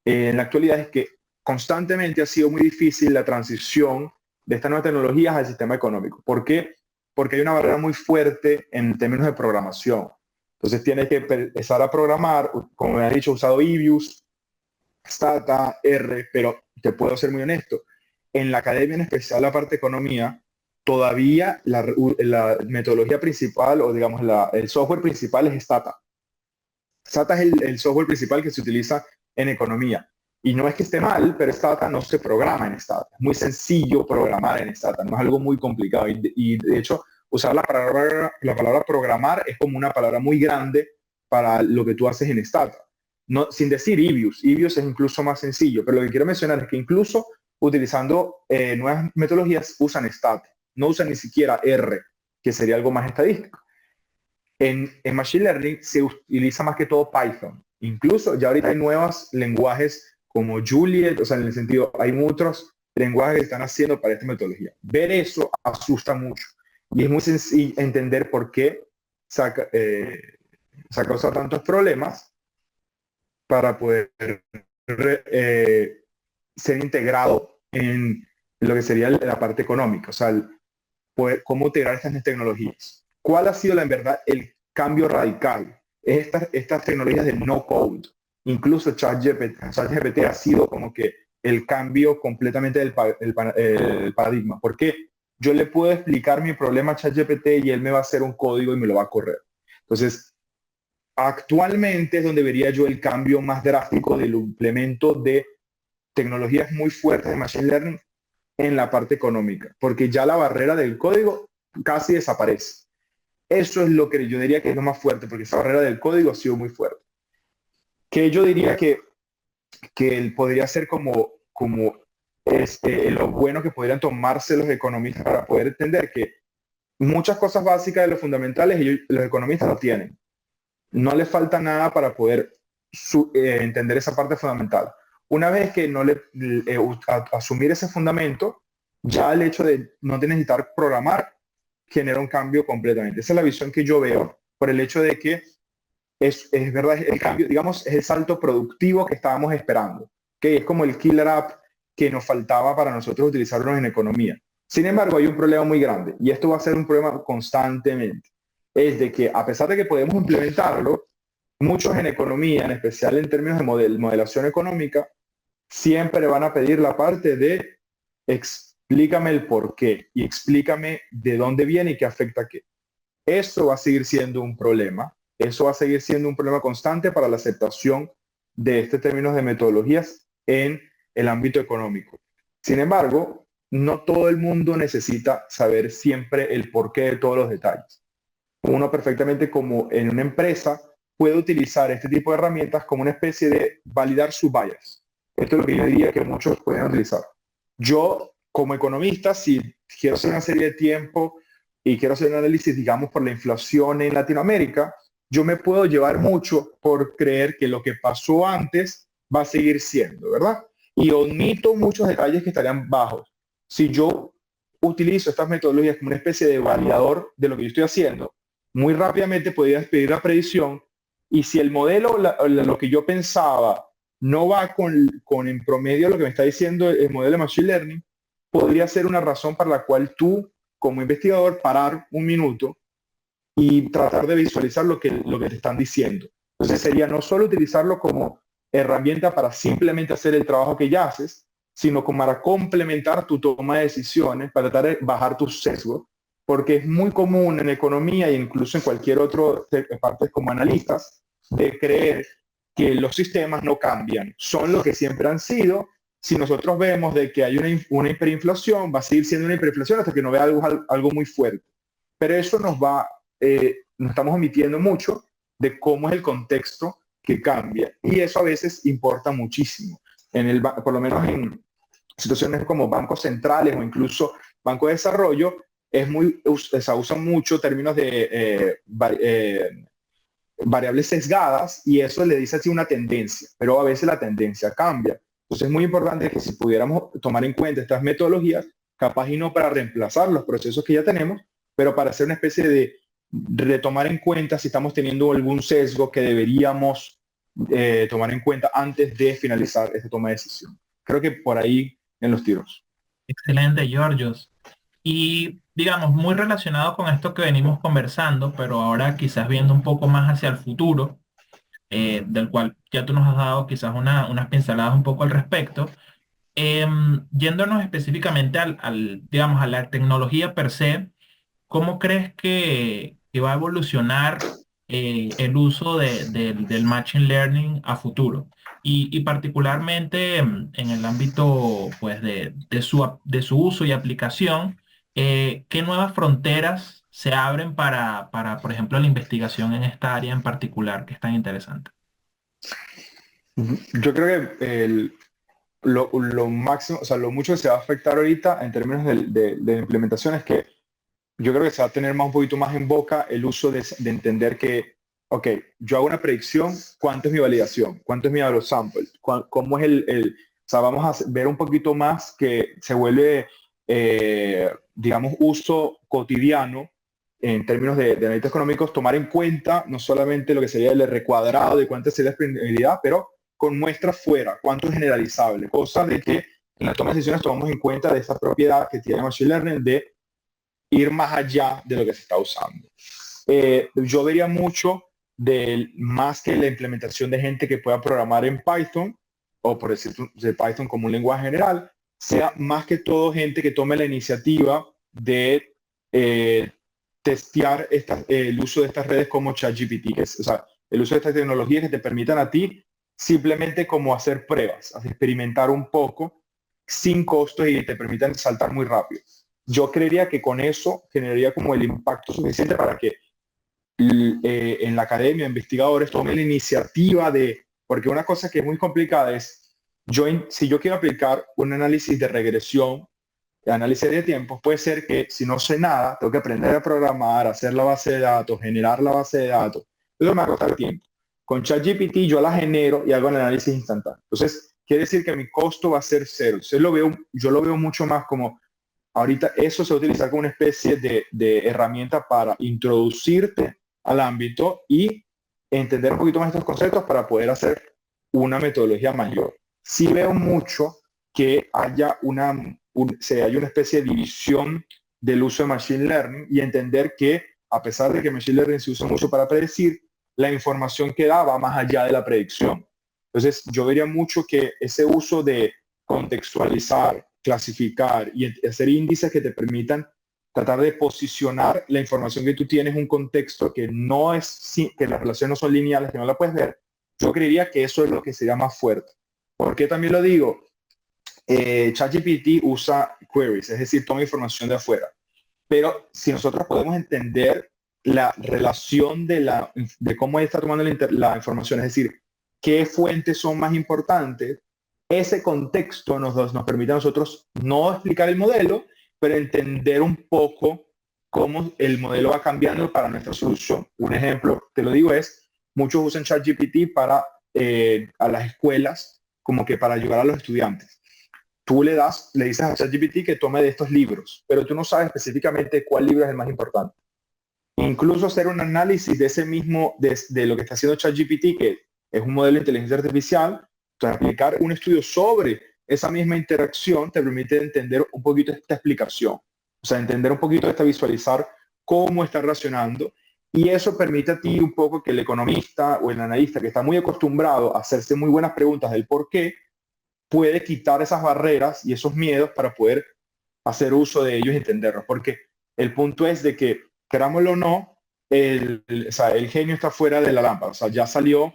en la actualidad es que constantemente ha sido muy difícil la transición de estas nuevas tecnologías al sistema económico. ¿Por qué? Porque hay una barrera muy fuerte en términos de programación. Entonces tienes que empezar a programar, como me has dicho, he usado EBIUS, Stata, R, pero te puedo ser muy honesto. En la academia, en especial la parte de economía, todavía la metodología principal o digamos el software principal es Stata. Stata es el software principal que se utiliza en economía. Y no es que esté mal, pero Stata no se programa en Stata. Es muy sencillo programar en Stata, no es algo muy complicado. Y de hecho, usar la palabra programar es como una palabra muy grande para lo que tú haces en Stata. No, sin decir EBIUS. EBIUS es incluso más sencillo, pero lo que quiero mencionar es que incluso utilizando nuevas metodologías usan Stata. No usan ni siquiera R, que sería algo más estadístico. En Machine Learning se utiliza más que todo Python. Incluso ya ahorita hay nuevos lenguajes como Juliet, o sea, en el sentido, hay muchos lenguajes que están haciendo para esta metodología. Ver eso asusta mucho. Y es muy sencillo entender por qué se ha causado tantos problemas para poder ser integrado en lo que sería la parte económica, o sea, poder, cómo integrar estas tecnologías. ¿Cuál ha sido, en verdad, el cambio radical? Es estas tecnologías de no code. Incluso ChatGPT ha sido como que el cambio completamente del paradigma. ¿Por qué? Yo le puedo explicar mi problema a ChatGPT y él me va a hacer un código y me lo va a correr. Entonces, actualmente es donde vería yo el cambio más drástico del implemento de tecnologías muy fuertes de Machine Learning en la parte económica, porque ya la barrera del código casi desaparece. Eso es lo que yo diría que es lo más fuerte, porque esa barrera del código ha sido muy fuerte. Que yo diría que él podría ser como lo bueno que podrían tomarse los economistas para poder entender que muchas cosas básicas de los fundamentales los economistas lo tienen. No les falta nada para poder entender esa parte fundamental. Una vez que no asumir ese fundamento, ya el hecho de no necesitar programar genera un cambio completamente. Esa es la visión que yo veo por el hecho de que es verdad, el cambio, digamos, es el salto productivo que estábamos esperando, que es como el killer app que nos faltaba para nosotros utilizarlo en economía. Sin embargo, hay un problema muy grande y esto va a ser un problema constantemente. Es de que a pesar de que podemos implementarlo, muchos en economía, en especial en términos de modelación económica, siempre van a pedir la parte de explícame el por qué y explícame de dónde viene y qué afecta a qué. Eso va a seguir siendo un problema. Eso va a seguir siendo un problema constante para la aceptación de este término de metodologías en el ámbito económico. Sin embargo, no todo el mundo necesita saber siempre el porqué de todos los detalles. Uno perfectamente, como en una empresa, puede utilizar este tipo de herramientas como una especie de validar su bias. Esto es lo que yo diría que muchos pueden utilizar. Yo, como economista, si quiero hacer una serie de tiempo y quiero hacer un análisis, digamos, por la inflación en Latinoamérica, yo me puedo llevar mucho por creer que lo que pasó antes va a seguir siendo, ¿verdad? Y omito muchos detalles que estarían bajos. Si yo utilizo estas metodologías como una especie de validador de lo que yo estoy haciendo, muy rápidamente podría pedir la predicción y si el modelo, lo que yo pensaba, no va con en promedio lo que me está diciendo el modelo de Machine Learning, podría ser una razón para la cual tú, como investigador, parar un minuto y tratar de visualizar lo que te están diciendo. Entonces sería no solo utilizarlo como herramienta para simplemente hacer el trabajo que ya haces, sino como para complementar tu toma de decisiones, para tratar de bajar tus sesgos, porque es muy común en economía e incluso en cualquier otra parte como analistas, de creer que los sistemas no cambian, son lo que siempre han sido. Si nosotros vemos de que hay una hiperinflación, va a seguir siendo una hiperinflación hasta que no vea algo muy fuerte. Pero eso nos estamos omitiendo mucho de cómo es el contexto que cambia. Y eso a veces importa muchísimo. Por lo menos en situaciones como bancos centrales o incluso Banco de Desarrollo, se usan mucho términos de variables sesgadas y eso le dice así una tendencia, pero a veces la tendencia cambia. Entonces es muy importante que si pudiéramos tomar en cuenta estas metodologías, capaz y no para reemplazar los procesos que ya tenemos, pero para hacer una especie de tomar en cuenta si estamos teniendo algún sesgo que deberíamos tomar en cuenta antes de finalizar esta toma de decisión. Creo que por ahí en los tiros. Excelente, Georgios. Y digamos, muy relacionado con esto que venimos conversando, pero ahora quizás viendo un poco más hacia el futuro, del cual ya tú nos has dado quizás unas pinceladas un poco al respecto. Yéndonos específicamente digamos, a la tecnología per se, ¿cómo crees que va a evolucionar el uso del Machine Learning a futuro? Y particularmente en el ámbito pues, de su uso y aplicación, ¿qué nuevas fronteras se abren por ejemplo, la investigación en esta área en particular que es tan interesante? Yo creo que lo máximo, o sea, lo mucho que se va a afectar ahorita en términos de implementación es que yo creo que se va a tener un poquito más en boca el uso de entender que, ok, yo hago una predicción, ¿cuánto es mi validación? ¿Cuánto es mi valor sample? ¿Cómo es o sea, vamos a ver un poquito más que se vuelve, digamos, uso cotidiano en términos de análisis económicos, tomar en cuenta no solamente lo que sería el R cuadrado de cuánta sería la disponibilidad, pero con muestras fuera, cuánto es generalizable, cosa de que en la toma de decisiones tomamos en cuenta de esa propiedad que tiene Machine Learning de ir más allá de lo que se está usando. Yo vería mucho más que la implementación de gente que pueda programar en Python, o por decir de Python como un lenguaje general, sea más que todo gente que tome la iniciativa de testear el uso de estas redes como ChatGPT, o sea, el uso de estas tecnologías que te permitan a ti simplemente como hacer pruebas, experimentar un poco sin costos y te permitan saltar muy rápido. Yo creería que con eso generaría como el impacto suficiente para que en la academia, investigadores tomen la iniciativa porque una cosa que es muy complicada es, si yo quiero aplicar un análisis de regresión, análisis de tiempos, puede ser que si no sé nada, tengo que aprender a programar, hacer la base de datos, generar la base de datos. Eso me va a costar tiempo. Con ChatGPT yo la genero y hago el análisis instantáneo. Entonces, quiere decir que mi costo va a ser cero. Entonces, yo lo veo mucho más como, ahorita eso se va a utilizar como una especie de herramienta para introducirte al ámbito y entender un poquito más estos conceptos para poder hacer una metodología mayor. Sí veo mucho que haya haya una especie de división del uso de Machine Learning y entender que, a pesar de que Machine Learning se usa mucho para predecir, la información que da va más allá de la predicción. Entonces, yo vería mucho que ese uso de contextualizar, clasificar y hacer índices que te permitan tratar de posicionar la información que tú tienes en un contexto que no es, que las relaciones no son lineales, que no la puedes ver, yo creería que eso es lo que sería más fuerte. ¿Por qué también lo digo? ChatGPT usa queries, es decir, toma información de afuera. Pero si nosotros podemos entender la relación de cómo está tomando la información, es decir, qué fuentes son más importantes, ese contexto nos permite a nosotros no explicar el modelo, pero entender un poco cómo el modelo va cambiando para nuestra solución. Un ejemplo, te lo digo, es, muchos usan ChatGPT para a las escuelas, como que para ayudar a los estudiantes. Tú le dices a ChatGPT que tome de estos libros, pero tú no sabes específicamente cuál libro es el más importante. Incluso hacer un análisis de ese mismo, de lo que está haciendo ChatGPT, que es un modelo de inteligencia artificial, entonces aplicar un estudio sobre esa misma interacción te permite entender un poquito esta explicación, o sea, entender un poquito esta, visualizar cómo está relacionando, y eso permite a ti un poco que el economista o el analista que está muy acostumbrado a hacerse muy buenas preguntas del por qué, puede quitar esas barreras y esos miedos para poder hacer uso de ellos y entenderlos. Porque el punto es de que, querámoslo o no, o sea, el genio está fuera de la lámpara, o sea, ya salió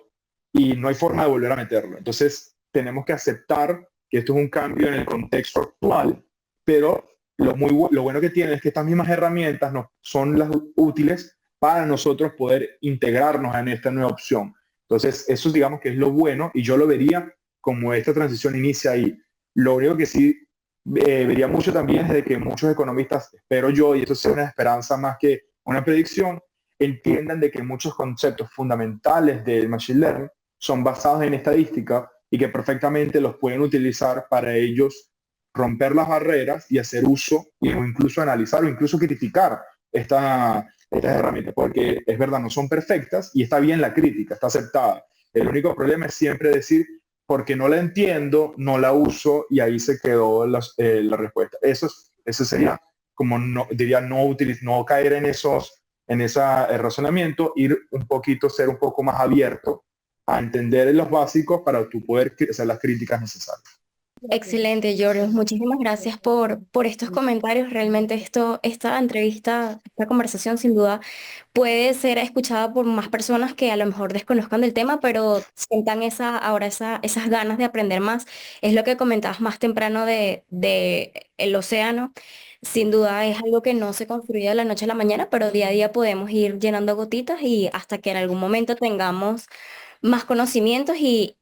y no hay forma de volver a meterlo. Entonces, tenemos que aceptar que esto es un cambio en el contexto actual, pero lo bueno que tiene es que estas mismas herramientas son las útiles para nosotros poder integrarnos en esta nueva opción. Entonces, eso digamos que es lo bueno y yo lo vería como esta transición inicia ahí. Lo único que sí vería mucho también es de que muchos economistas, espero yo, y esto es una esperanza más que una predicción, entiendan de que muchos conceptos fundamentales del Machine Learning son basados en estadística y que perfectamente los pueden utilizar para ellos romper las barreras y hacer uso, o incluso analizar o incluso criticar estas herramientas, porque es verdad, no son perfectas y está bien la crítica, está aceptada. El único problema es siempre decir, porque no la entiendo, no la uso y ahí se quedó la respuesta. Eso sería como, diría, no caer en ese razonamiento, ser un poco más abierto a entender los básicos para tú poder hacer las críticas necesarias. Excelente, George. Muchísimas gracias por estos comentarios. Realmente esta entrevista, esta conversación sin duda puede ser escuchada por más personas que a lo mejor desconozcan del tema, pero sientan esas ganas de aprender más. Es lo que comentabas más temprano de el océano. Sin duda es algo que no se construye de la noche a la mañana, pero día a día podemos ir llenando gotitas y hasta que en algún momento tengamos más conocimientos y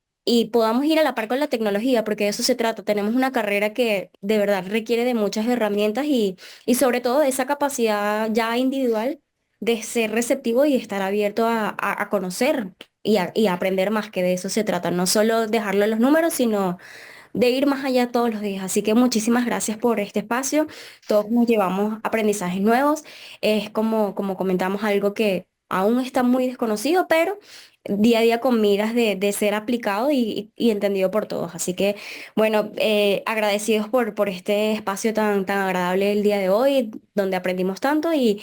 podamos ir a la par con la tecnología, porque de eso se trata. Tenemos una carrera que de verdad requiere de muchas herramientas y sobre todo de esa capacidad ya individual de ser receptivo y estar abierto a conocer y a aprender más, que de eso se trata. No solo dejarlo en los números, sino de ir más allá todos los días. Así que muchísimas gracias por este espacio. Todos nos llevamos aprendizajes nuevos. Es como comentamos, algo que aún está muy desconocido, pero día a día con miras de ser aplicado y entendido por todos. Así que, bueno, agradecidos por este espacio tan agradable el día de hoy, donde aprendimos tanto y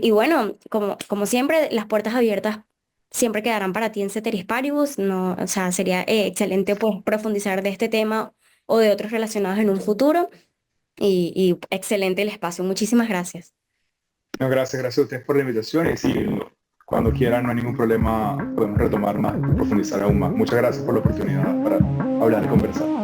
bueno, como siempre, las puertas abiertas siempre quedarán para ti en Ceteris Paribus. No, o sea, sería excelente pues profundizar de este tema o de otros relacionados en un futuro. Y excelente el espacio. Muchísimas gracias. No, gracias a ustedes por la invitación y sí, cuando quieran no hay ningún problema, podemos retomar más, profundizar aún más. Muchas gracias por la oportunidad para hablar y conversar.